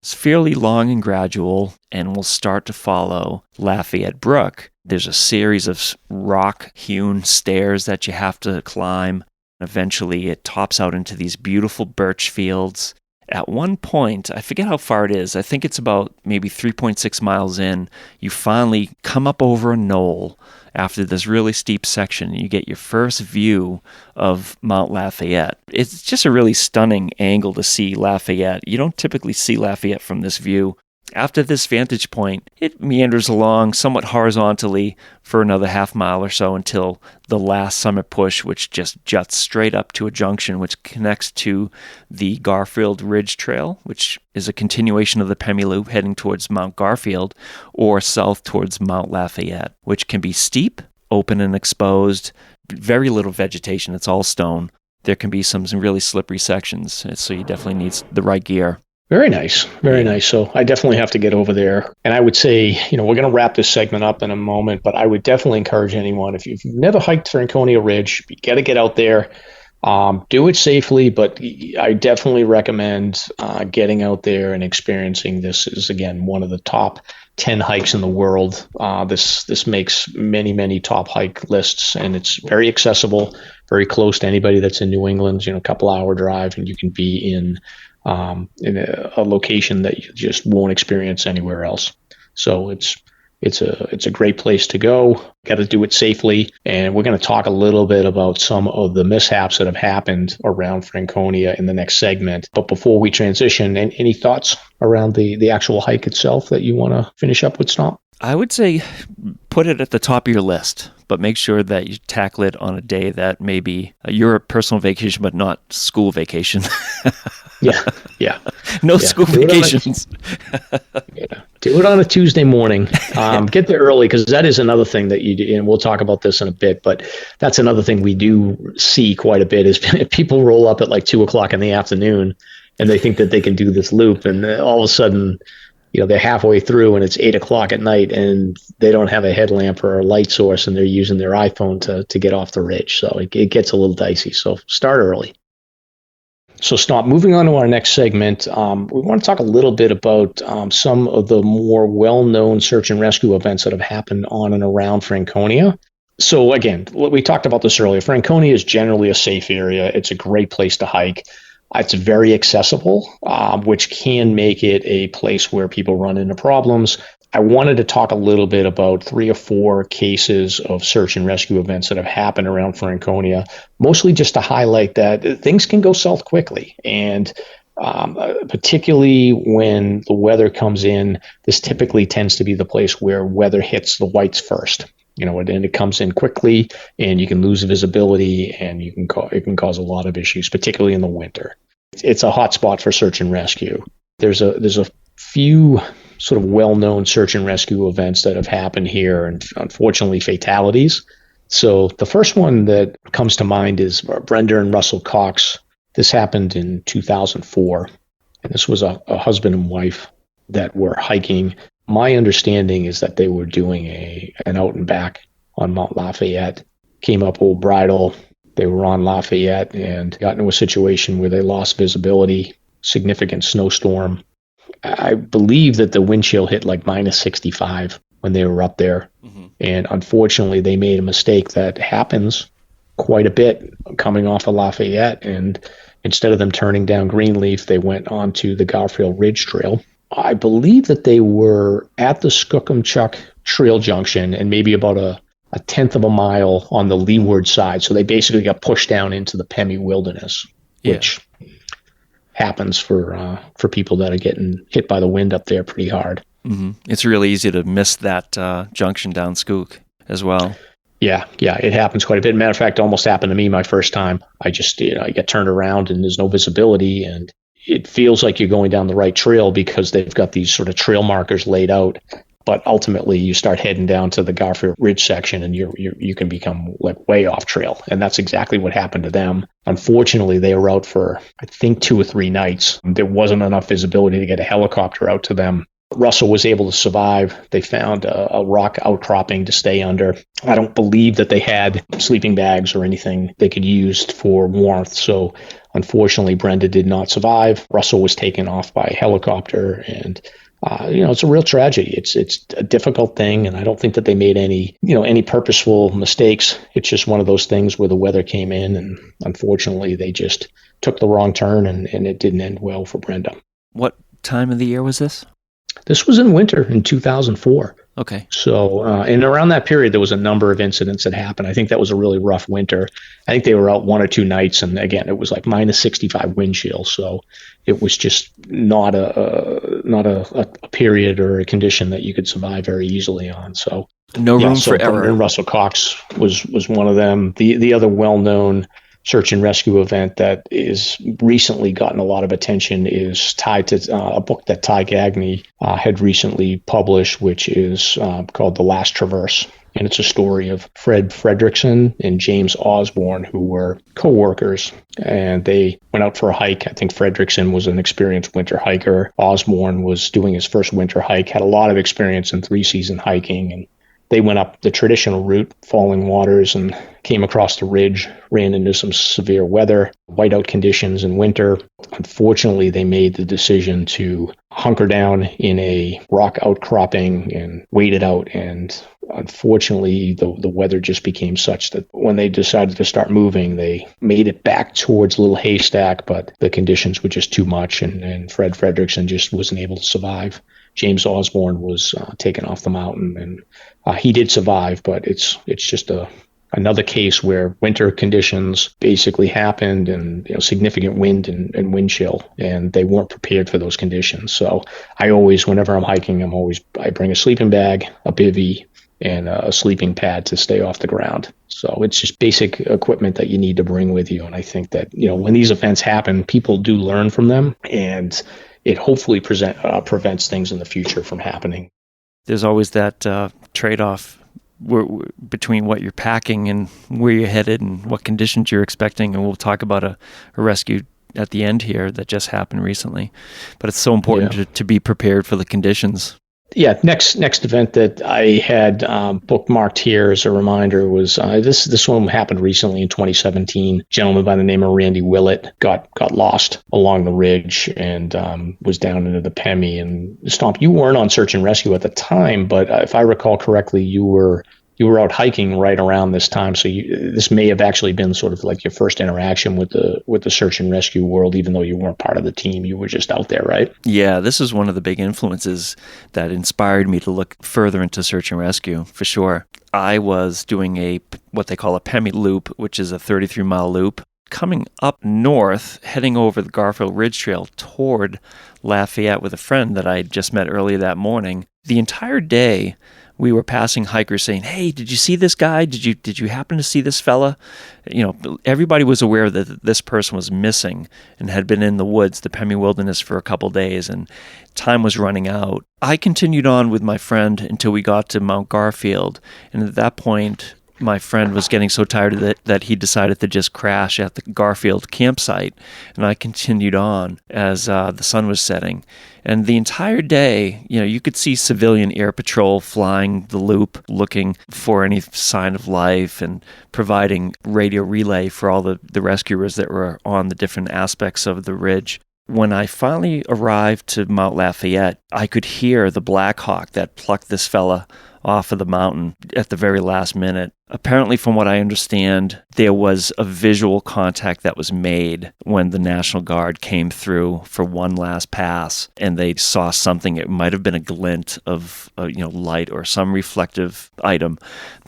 fairly long and gradual, and will start to follow Lafayette Brook. There's a series of rock-hewn stairs that you have to climb. Eventually, it tops out into these beautiful birch fields. At one point, I forget how far it is. I think it's about maybe 3.6 miles in. You finally come up over a knoll after this really steep section. You get your first view of Mount Lafayette. It's just a really stunning angle to see Lafayette. You don't typically see Lafayette from this view. After this vantage point, it meanders along somewhat horizontally for another half mile or so until the last summit push, which just juts straight up to a junction which connects to the Garfield Ridge Trail, which is a continuation of the Pemi Loop heading towards Mount Garfield, or south towards Mount Lafayette, which can be steep, open and exposed, very little vegetation, it's all stone. There can be some really slippery sections, so you definitely need the right gear. Very nice. Very nice. So I definitely have to get over there. And I would say, we're going to wrap this segment up in a moment, but I would definitely encourage anyone, if you've never hiked Franconia Ridge, you got to get out there. Do it safely, but I definitely recommend getting out there and experiencing this. Is, again, one of the top 10 hikes in the world. This makes many, many top hike lists, and it's very accessible, very close to anybody that's in New England, a couple hour drive, and you can be in a location that you just won't experience anywhere else. So it's a great place to go. Got to do it safely. And we're going to talk a little bit about some of the mishaps that have happened around Franconia in the next segment. But before we transition, any thoughts around the actual hike itself that you want to finish up with, Stomp? I would say put it at the top of your list, but make sure that you tackle it on a day that may be your personal vacation, but not school vacation. Yeah. No school vacations. Do it on a Tuesday morning. Get there early, because that is another thing that you do, and we'll talk about this in a bit, but that's another thing we do see quite a bit is people roll up at like 2:00 in the afternoon and they think that they can do this loop, and all of a sudden, they're halfway through and it's 8:00 at night and they don't have a headlamp or a light source and they're using their iPhone to get off the ridge. So it gets a little dicey. So start early. So Stomp, moving on to our next segment, we want to talk a little bit about some of the more well-known search and rescue events that have happened on and around Franconia. So again, we talked about this earlier. Franconia is generally a safe area. It's a great place to hike. It's very accessible, which can make it a place where people run into problems. I wanted to talk a little bit about 3 or 4 cases of search and rescue events that have happened around Franconia, mostly just to highlight that things can go south quickly. And particularly when the weather comes in, this typically tends to be the place where weather hits the whites first. And it comes in quickly, and you can lose visibility, and it can cause a lot of issues, particularly in the winter. It's a hot spot for search and rescue. There's a few sort of well-known search and rescue events that have happened here, and unfortunately fatalities. So the first one that comes to mind is Brenda and Russell Cox. This happened in 2004, and this was a husband and wife that were hiking. My understanding is that they were doing an out and back on Mount Lafayette, came up Old Bridle. They were on Lafayette and got into a situation where they lost visibility, significant snowstorm. I believe that the wind chill hit like minus 65 when they were up there. Mm-hmm. And unfortunately, they made a mistake that happens quite a bit coming off of Lafayette. And instead of them turning down Greenleaf, they went onto the Garfield Ridge Trail. I believe that they were at the Skookumchuck Trail Junction and maybe about a 1/10 of a mile on the leeward side. So they basically got pushed down into the Pemi Wilderness, which happens for people that are getting hit by the wind up there pretty hard. Mm-hmm. It's really easy to miss that junction down Skook as well. Yeah, it happens quite a bit. Matter of fact, it almost happened to me my first time. I just, I get turned around and there's no visibility, and it feels like you're going down the right trail because they've got these sort of trail markers laid out. But ultimately, you start heading down to the Garfield Ridge section, and you can become like way off trail. And that's exactly what happened to them. Unfortunately, they were out for, I think, 2 or 3 nights. There wasn't enough visibility to get a helicopter out to them. Russell was able to survive. They found a rock outcropping to stay under. I don't believe that they had sleeping bags or anything they could use for warmth. So unfortunately, Brenda did not survive. Russell was taken off by a helicopter, and it's a real tragedy. It's a difficult thing, and I don't think that they made any purposeful mistakes. It's just one of those things where the weather came in, and unfortunately, they just took the wrong turn, and it didn't end well for Brenda. What time of the year was this? This was in winter in 2004. Okay. So, and around that period, there was a number of incidents that happened. I think that was a really rough winter. I think they were out 1 or 2 nights, and again, it was like minus 65 wind chill. So it was just not a period or a condition that you could survive very easily on. So no room for error. Brenda and Russell Cox was one of them. The other well-known search and rescue event that is recently gotten a lot of attention is tied to a book that Ty Gagne had recently published, which is called The Last Traverse. And it's a story of Fred Fredrickson and James Osborne, who were co-workers, and they went out for a hike. I think Fredrickson was an experienced winter hiker. Osborne was doing his first winter hike, had a lot of experience in 3-season hiking, and they went up the traditional route, Falling Waters, and came across the ridge, ran into some severe weather, whiteout conditions in winter. Unfortunately, they made the decision to hunker down in a rock outcropping and wait it out. And unfortunately, the weather just became such that when they decided to start moving, they made it back towards Little Haystack, but the conditions were just too much, and Fred Fredrickson just wasn't able to survive. James Osborne was taken off the mountain, and he did survive, but it's just another case where winter conditions basically happened, and significant wind and wind chill, and they weren't prepared for those conditions. So I always, whenever I'm hiking, I bring a sleeping bag, a bivvy, and a sleeping pad to stay off the ground. So it's just basic equipment that you need to bring with you. And I think that when these events happen, people do learn from them, and it hopefully prevents things in the future from happening. There's always that trade-off between what you're packing and where you're headed and what conditions you're expecting. And we'll talk about a rescue at the end here that just happened recently. But it's so important to be prepared for the conditions. Yeah, next event that I had bookmarked here as a reminder was this one happened recently in 2017. A gentleman by the name of Randy Willett got lost along the ridge and was down into the Pemi. And Stomp, you weren't on search and rescue at the time, but if I recall correctly, you were you were out hiking right around this time. So this may have actually been sort of like your first interaction with the search and rescue world, even though you weren't part of the team. You were just out there, right? Yeah, this is one of the big influences that inspired me to look further into search and rescue, for sure. I was doing what they call a PEMI loop, which is a 33-mile loop, coming up north, heading over the Garfield Ridge Trail toward Lafayette with a friend that I just met earlier that morning. The entire day, we were passing hikers saying, "Hey, did you see this guy? Did you happen to see this fella?" Everybody was aware that this person was missing and had been in the woods, the Pemi Wilderness, for a couple days, and time was running out. I continued on with my friend until we got to Mount Garfield, and at that point, my friend was getting so tired of it that he decided to just crash at the Garfield campsite, and I continued on as the sun was setting. And the entire day, you could see civilian air patrol flying the loop, looking for any sign of life and providing radio relay for all the rescuers that were on the different aspects of the ridge. When I finally arrived to Mount Lafayette, I could hear the Black Hawk that plucked this fella off of the mountain at the very last minute. Apparently, from what I understand, there was a visual contact that was made when the National Guard came through for one last pass, and they saw something. It might have been a glint of light or some reflective item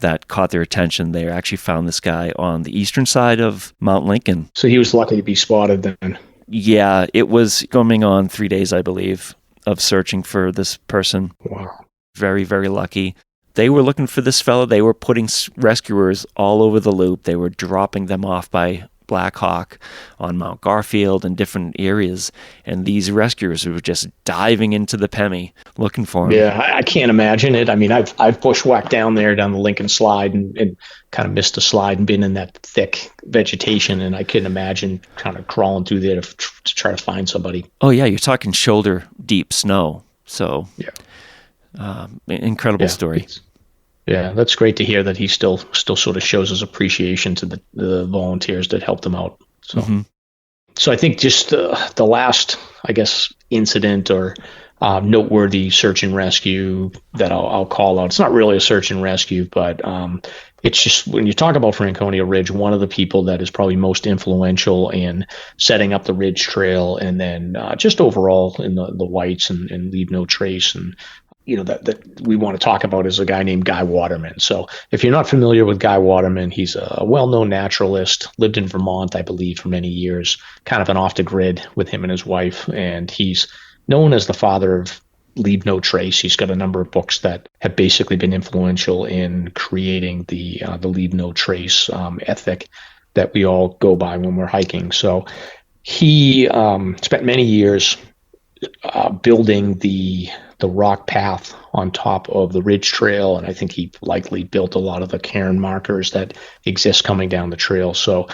that caught their attention. They actually found this guy on the eastern side of Mount Lincoln. So he was lucky to be spotted then. Yeah, it was going on 3 days, I believe, of searching for this person. Wow. Very, very lucky. They were looking for this fellow. They were putting rescuers all over the loop. They were dropping them off by Black Hawk on Mount Garfield and different areas. And these rescuers were just diving into the Pemi looking for him. Yeah, I can't imagine it. I mean, I've bushwhacked down there, down the Lincoln Slide, and kind of missed a slide and been in that thick vegetation. And I couldn't imagine kind of crawling through there to try to find somebody. Oh, yeah. You're talking shoulder deep snow. So, yeah. Incredible story. Yeah, that's great to hear that he still sort of shows his appreciation to the volunteers that helped him out. So, So I think just the last, I guess, incident or noteworthy search and rescue that I'll call out. It's not really a search and rescue, but it's just when you talk about Franconia Ridge, one of the people that is probably most influential in setting up the Ridge Trail, and then just overall in the Whites and Leave No Trace, and that we want to talk about is a guy named Guy Waterman. So if you're not familiar with Guy Waterman, he's a well-known naturalist, lived in Vermont, I believe, for many years, kind of an off the grid with him and his wife. And he's known as the father of Leave No Trace. He's got a number of books that have basically been influential in creating the Leave No Trace ethic that we all go by when we're hiking. So he spent many years building the rock path on top of the Ridge Trail, and I think he likely built a lot of the cairn markers that exist coming down the trail. So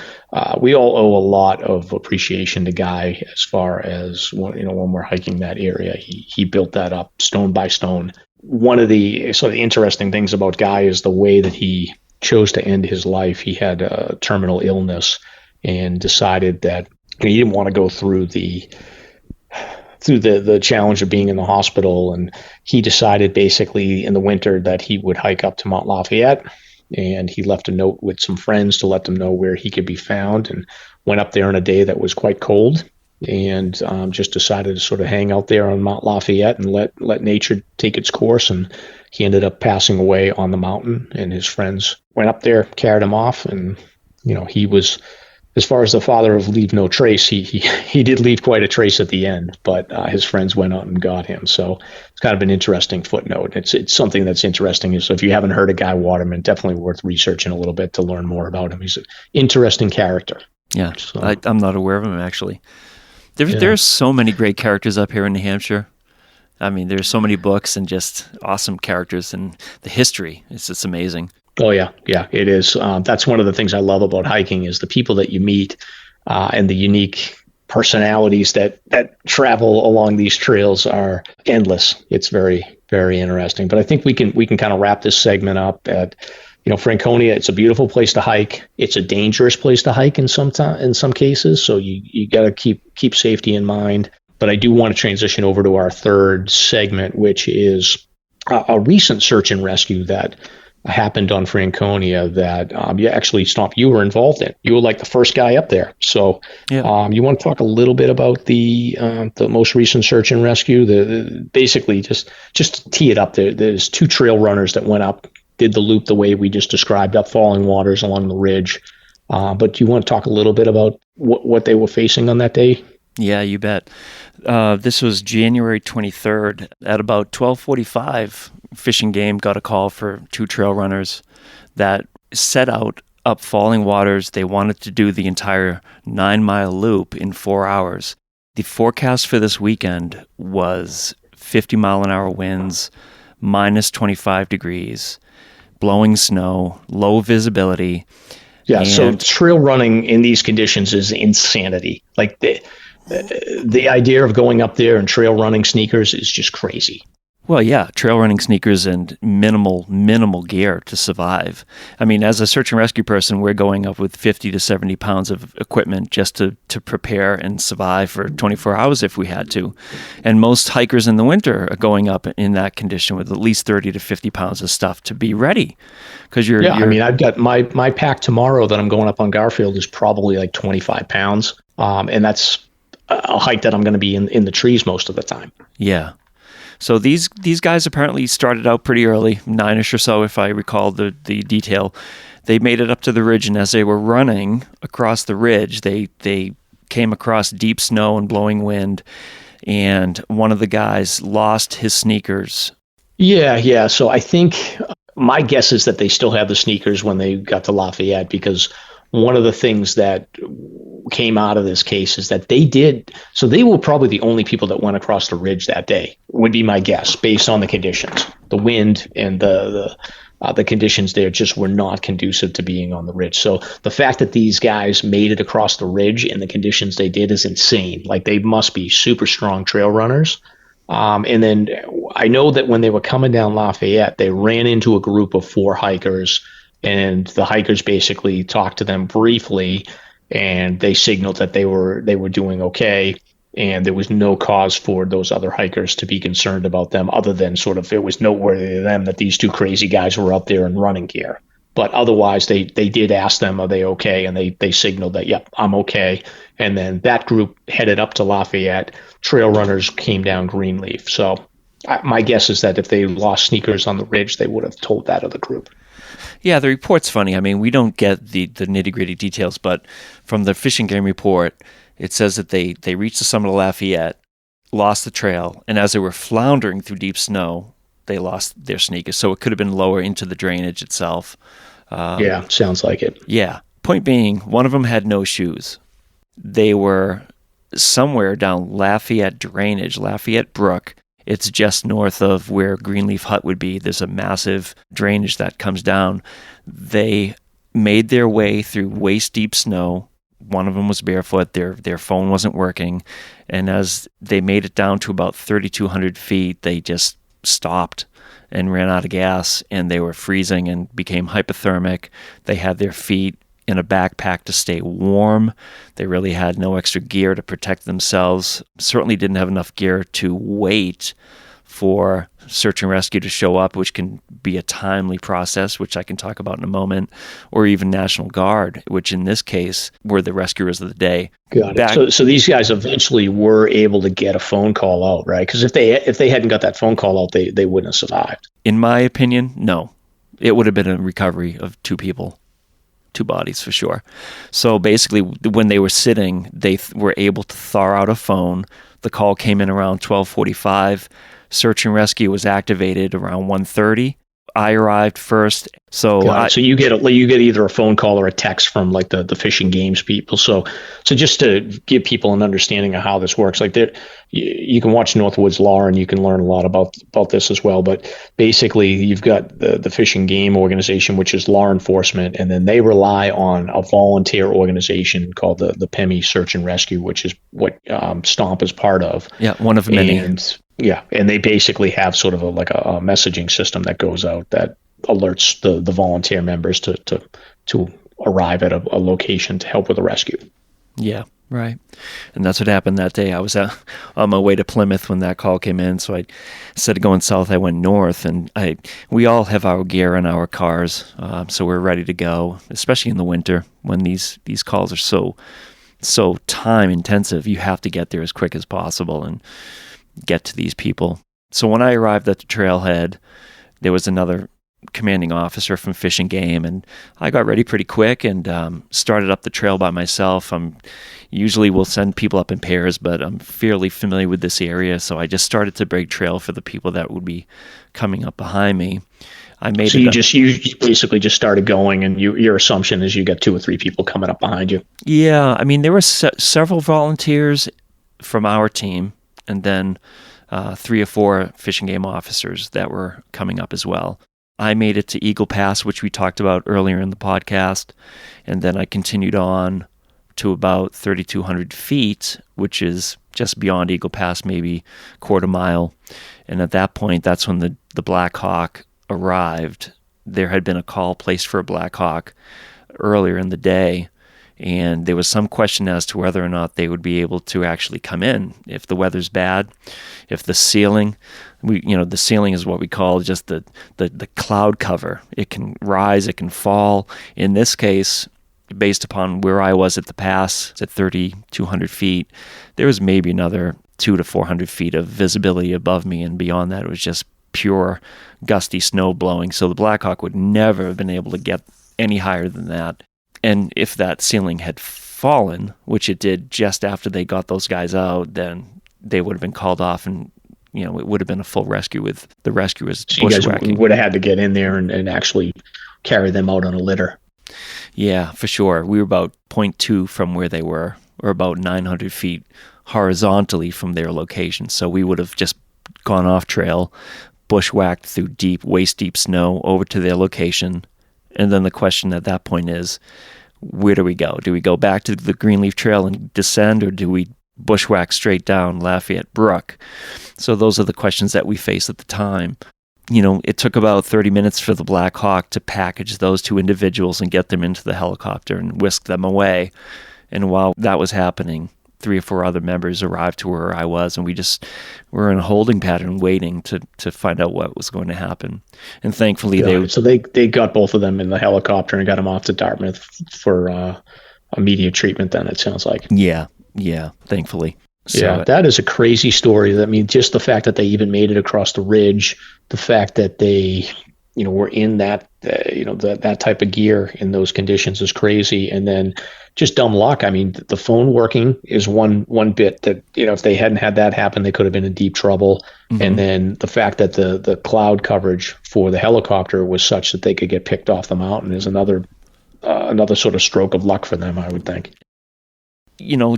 we all owe a lot of appreciation to Guy as far as when we're hiking that area. He built that up stone by stone. One of the sort of interesting things about Guy is the way that he chose to end his life. He had a terminal illness and decided that he didn't want to go through the challenge of being in the hospital, and he decided basically in the winter that he would hike up to Mount Lafayette, and he left a note with some friends to let them know where he could be found, and went up there on a day that was quite cold, and just decided to sort of hang out there on Mount Lafayette and let nature take its course. And he ended up passing away on the mountain, and his friends went up there, carried him off, and he was, as far as the father of Leave No Trace, he did leave quite a trace at the end, but his friends went out and got him. So it's kind of an interesting footnote. It's something that's interesting. So if you haven't heard of Guy Waterman, definitely worth researching a little bit to learn more about him. He's an interesting character. Yeah, so, I'm not aware of him, actually. There's so many great characters up here in New Hampshire. I mean, there's so many books and just awesome characters, and the history. It's just amazing. Oh, yeah, it is. That's one of the things I love about hiking is the people that you meet and the unique personalities that travel along these trails are endless. It's very, very interesting. But I think we can kind of wrap this segment up at, Franconia, it's a beautiful place to hike. It's a dangerous place to hike in some cases. So you got to keep safety in mind. But I do want to transition over to our third segment, which is a recent search and rescue that happened on Franconia that you were involved in. You were like the first guy up there. So you want to talk a little bit about the most recent search and rescue? Basically, just to tee it up, there's 2 trail runners that went up, did the loop the way we just described, up Falling Waters along the ridge. But do you want to talk a little bit about what they were facing on that day? Yeah, you bet. This was January 23rd. At about 12:45, Fish and Game got a call for 2 trail runners that set out up Falling Waters. They wanted to do the entire 9-mile loop in 4 hours. The forecast for this weekend was 50-mile-an-hour winds, minus 25 degrees, blowing snow, low visibility. Yeah, so trail running in these conditions is insanity. Like the idea of going up there and trail running sneakers is just crazy. Well, yeah, trail running sneakers and minimal gear to survive. I mean, as a search and rescue person, we're going up with 50 to 70 pounds of equipment just to prepare and survive for 24 hours if we had to. And most hikers in the winter are going up in that condition with at least 30 to 50 pounds of stuff to be ready. I mean, I've got my pack tomorrow that I'm going up on Garfield is probably like 25 pounds. And that's a hike that I'm going to be in the trees most of the time. Yeah. So these guys apparently started out pretty early, 9-ish or so, if I recall the detail. They made it up to the ridge, and as they were running across the ridge, they came across deep snow and blowing wind, and one of the guys lost his sneakers. Yeah. So I think my guess is that they still have the sneakers when they got to Lafayette, because one of the things that came out of this case is that they were probably the only people that went across the ridge that day, would be my guess, based on the conditions. The wind and the conditions there just were not conducive to being on the ridge. So the fact that these guys made it across the ridge in the conditions they did is insane. Like, they must be super strong trail runners. And then I know that when they were coming down Lafayette, they ran into a group of 4 hikers, and the hikers basically talked to them briefly, and they signaled that they were doing okay, and there was no cause for those other hikers to be concerned about them, other than sort of it was noteworthy to them that these 2 crazy guys were up there in running gear. But otherwise, they did ask them, are they okay? And they signaled that, yep, I'm okay. And then that group headed up to Lafayette. Trail runners came down Greenleaf. So my guess is that if they lost sneakers on the ridge, they would have told that other group. Yeah, the report's funny. I mean, we don't get the nitty-gritty details, but from the Fish and Game report, it says that they reached the summit of Lafayette, lost the trail, and as they were floundering through deep snow, they lost their sneakers. So it could have been lower into the drainage itself. Yeah, sounds like it. Yeah. Point being, one of them had no shoes. They were somewhere down Lafayette drainage, Lafayette Brook. It's just north of where Greenleaf Hut would be. There's a massive drainage that comes down. They made their way through waist-deep snow. One of them was barefoot. Their phone wasn't working. And as they made it down to about 3,200 feet, they just stopped and ran out of gas, and they were freezing and became hypothermic. They had their feet in a backpack to stay warm. They really had no extra gear to protect themselves. Certainly didn't have enough gear to wait for search and rescue to show up, which can be a timely process, which I can talk about in a moment, or even National Guard, which in this case were the rescuers of the day. Got it. So these guys eventually were able to get a phone call out, right? Because if they hadn't got that phone call out, they wouldn't have survived. In my opinion, no. It would have been a recovery of 2 people. 2 bodies for sure. So basically, when they were sitting, they were able to thaw out a phone. The call came in around 12:45. Search and rescue was activated around 1:30. I arrived first. So you get either a phone call or a text from like the Fish and Games people. So just to give people an understanding of how this works, like you can watch Northwoods Law and you can learn a lot about this as well. But basically, you've got the Fish and Game organization, which is law enforcement, and then they rely on a volunteer organization called the PEMI Search and Rescue, which is what Stomp is part of. Yeah, one of many. And they basically have sort of a messaging system that goes out that alerts the volunteer members to arrive at a location to help with the rescue. Yeah. Right. And that's what happened that day. I was on my way to Plymouth when that call came in. So instead of going south, I went north. And we all have our gear in our cars, so we're ready to go, especially in the winter when these calls are so time intensive. You have to get there as quick as possible and get to these people. So when I arrived at the trailhead, there was another commanding officer from Fish and Game, and I got ready pretty quick and started up the trail by myself. Usually we'll send people up in pairs, but I'm fairly familiar with this area, so I just started to break trail for the people that would be coming up behind me. You basically just started going, and your assumption is you got 2 or 3 people coming up behind you. Yeah, I mean, there were several volunteers from our team, and then 3 or 4 Fish and Game officers that were coming up as well. I made it to Eagle Pass, which we talked about earlier in the podcast, and then I continued on to about 3,200 feet, which is just beyond Eagle Pass, maybe quarter mile. And at that point, that's when the Black Hawk arrived. There had been a call placed for a Black Hawk earlier in the day, and there was some question as to whether or not they would be able to actually come in if the weather's bad, if the ceiling, the ceiling is what we call just the cloud cover. It can rise, it can fall. In this case, based upon where I was at the pass at 3,200 feet, there was maybe another 200 to 400 feet of visibility above me, and beyond that, it was just pure gusty snow blowing. So the Black Hawk would never have been able to get any higher than that. And if that ceiling had fallen, which it did just after they got those guys out, then they would have been called off, and it would have been a full rescue with the rescuers bushwhacking. You guys would have had to get in there and actually carry them out on a litter. Yeah, for sure. We were about 0.2 from where they were, or about 900 feet horizontally from their location. So we would have just gone off trail, bushwhacked through waist-deep snow over to their location. And then the question at that point is, where do we go? Do we go back to the Greenleaf Trail and descend, or do we bushwhack straight down Lafayette Brook? So those are the questions that we faced at the time. It took about 30 minutes for the Black Hawk to package those 2 individuals and get them into the helicopter and whisk them away. And while that was happening, 3 or 4 other members arrived to where I was, and we just were in a holding pattern waiting to find out what was going to happen. And thankfully they got both of them in the helicopter and got them off to Dartmouth for immediate treatment then, it sounds like. Yeah, thankfully. So, that is a crazy story. I mean, just the fact that they even made it across the ridge, the fact that they, were in that, that type of gear in those conditions is crazy. And then just dumb luck. I mean, the phone working is one bit that, if they hadn't had that happen, they could have been in deep trouble. Mm-hmm. And then the fact that the cloud coverage for the helicopter was such that they could get picked off the mountain is another sort of stroke of luck for them, I would think.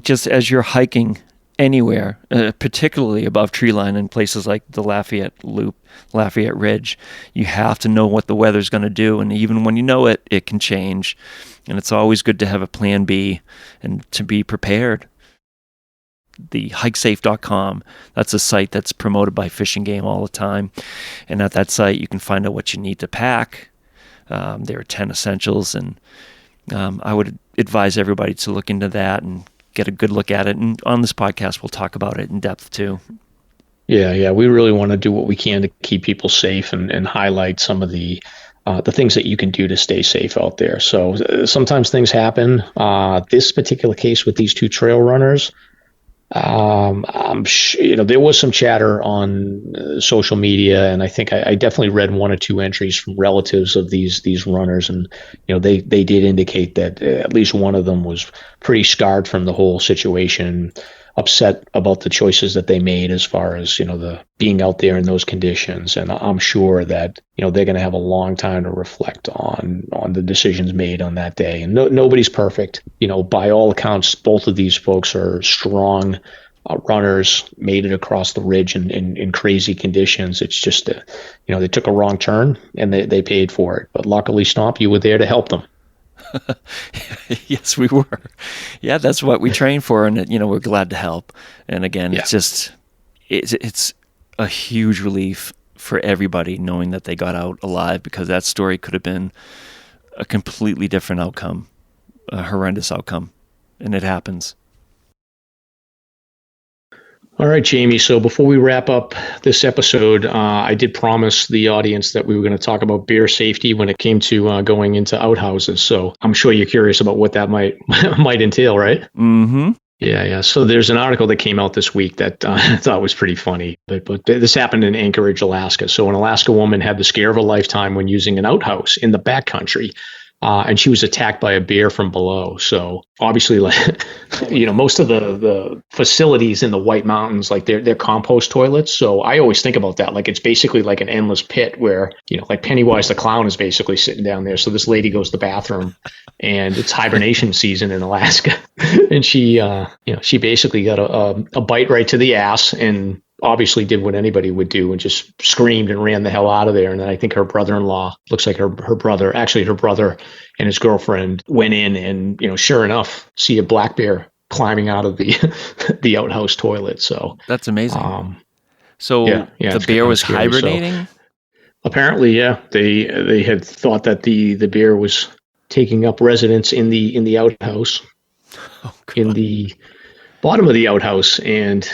Just as you're hiking anywhere, particularly above tree line in places like the Lafayette Loop, Lafayette Ridge, you have to know what the weather's going to do. And even when you know it, it can change. And it's always good to have a plan B and to be prepared. The hikesafe.com, that's a site that's promoted by Fish and Game all the time. And at that site, you can find out what you need to pack. There are 10 essentials, and I would advise everybody to look into that and get a good look at it. And on this podcast, we'll talk about it in depth too. Yeah. We really want to do what we can to keep people safe and highlight some of the things that you can do to stay safe out there. So sometimes things happen. This particular case with these 2 trail runners, I'm sure, there was some chatter on social media, and I think I definitely read 1 or 2 entries from relatives of these runners, and they did indicate that at least one of them was pretty scarred from the whole situation, upset about the choices that they made as far as the being out there in those conditions. And I'm sure that they're going to have a long time to reflect on the decisions made on that day. And nobody's perfect. By all accounts, both of these folks are strong runners, made it across the ridge in crazy conditions. It's just they took a wrong turn and they paid for it. But luckily, Stomp, you were there to help them. Yes, we were. Yeah, that's what we train for, and we're glad to help. And again, it's a huge relief for everybody knowing that they got out alive, because that story could have been a completely different outcome, a horrendous outcome, and it happens. All right, Jamie. So before we wrap up this episode, I did promise the audience that we were going to talk about bear safety when it came to going into outhouses. So I'm sure you're curious about what that might entail, right? Mm-hmm. Yeah. So there's an article that came out this week that I thought was pretty funny. But this happened in Anchorage, Alaska. So an Alaska woman had the scare of a lifetime when using an outhouse in the backcountry. And she was attacked by a bear from below. So obviously, like, most of the facilities in the White Mountains, like they're compost toilets. So I always think about that. Like, it's basically like an endless pit where, like Pennywise the clown is basically sitting down there. So this lady goes to the bathroom and it's hibernation season in Alaska. And she basically got a bite right to the ass and obviously did what anybody would do and just screamed and ran the hell out of there. And then I think her brother-in-law, looks like her brother and his girlfriend went in and, sure enough, see a black bear climbing out of the outhouse toilet. So that's amazing. Yeah, the bear was hibernating? So, apparently, yeah. They had thought that the bear was taking up residence in the outhouse, in the bottom of the outhouse. And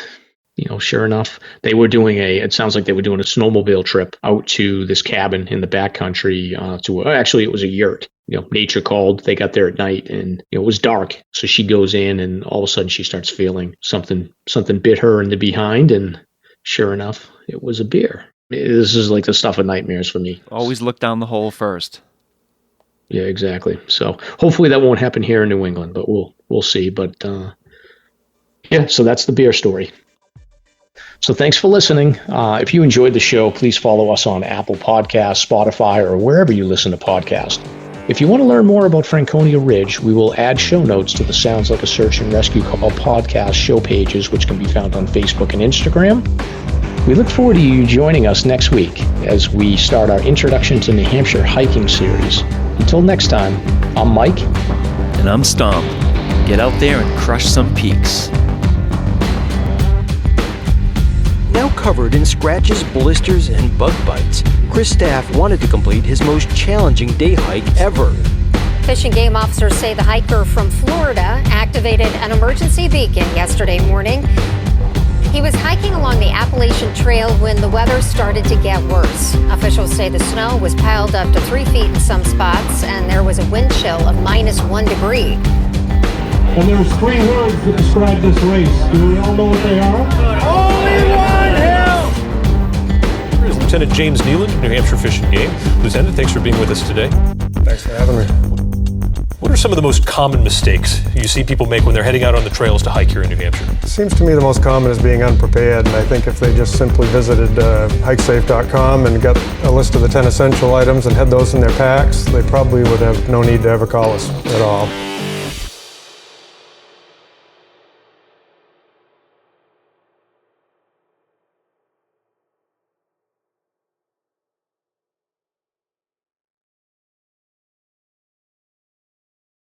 sure enough, it sounds like they were doing a snowmobile trip out to this cabin in the backcountry actually it was a yurt. Nature called, they got there at night and it was dark. So she goes in and all of a sudden she starts feeling something bit her in the behind. And sure enough, it was a bear. This is like the stuff of nightmares for me. Always look down the hole first. Yeah, exactly. So hopefully that won't happen here in New England, but we'll see. But so that's the bear story. So thanks for listening. If you enjoyed the show, please follow us on Apple Podcasts, Spotify, or wherever you listen to podcasts. If you want to learn more about Franconia Ridge, we will add show notes to the Sounds Like a Search and Rescue Call podcast show pages, which can be found on Facebook and Instagram. We look forward to you joining us next week as we start our Introduction to New Hampshire hiking series. Until next time, I'm Mike. And I'm Stomp. Get out there and crush some peaks. Now covered in scratches, blisters, and bug bites, Chris Staff wanted to complete his most challenging day hike ever. Fish and Game officers say the hiker from Florida activated an emergency beacon yesterday morning. He was hiking along the Appalachian Trail when the weather started to get worse. Officials say the snow was piled up to 3 feet in some spots, and there was a wind chill of -1 degree. And there's 3 words that describe this race. Do we all know what they are? Only one hill! Here's Lieutenant James Neeland, New Hampshire Fish and Game. Lieutenant, thanks for being with us today. Thanks for having me. What are some of the most common mistakes you see people make when they're heading out on the trails to hike here in New Hampshire? It seems to me the most common is being unprepared, and I think if they just simply visited hikesafe.com and got a list of the 10 essential items and had those in their packs, they probably would have no need to ever call us at all.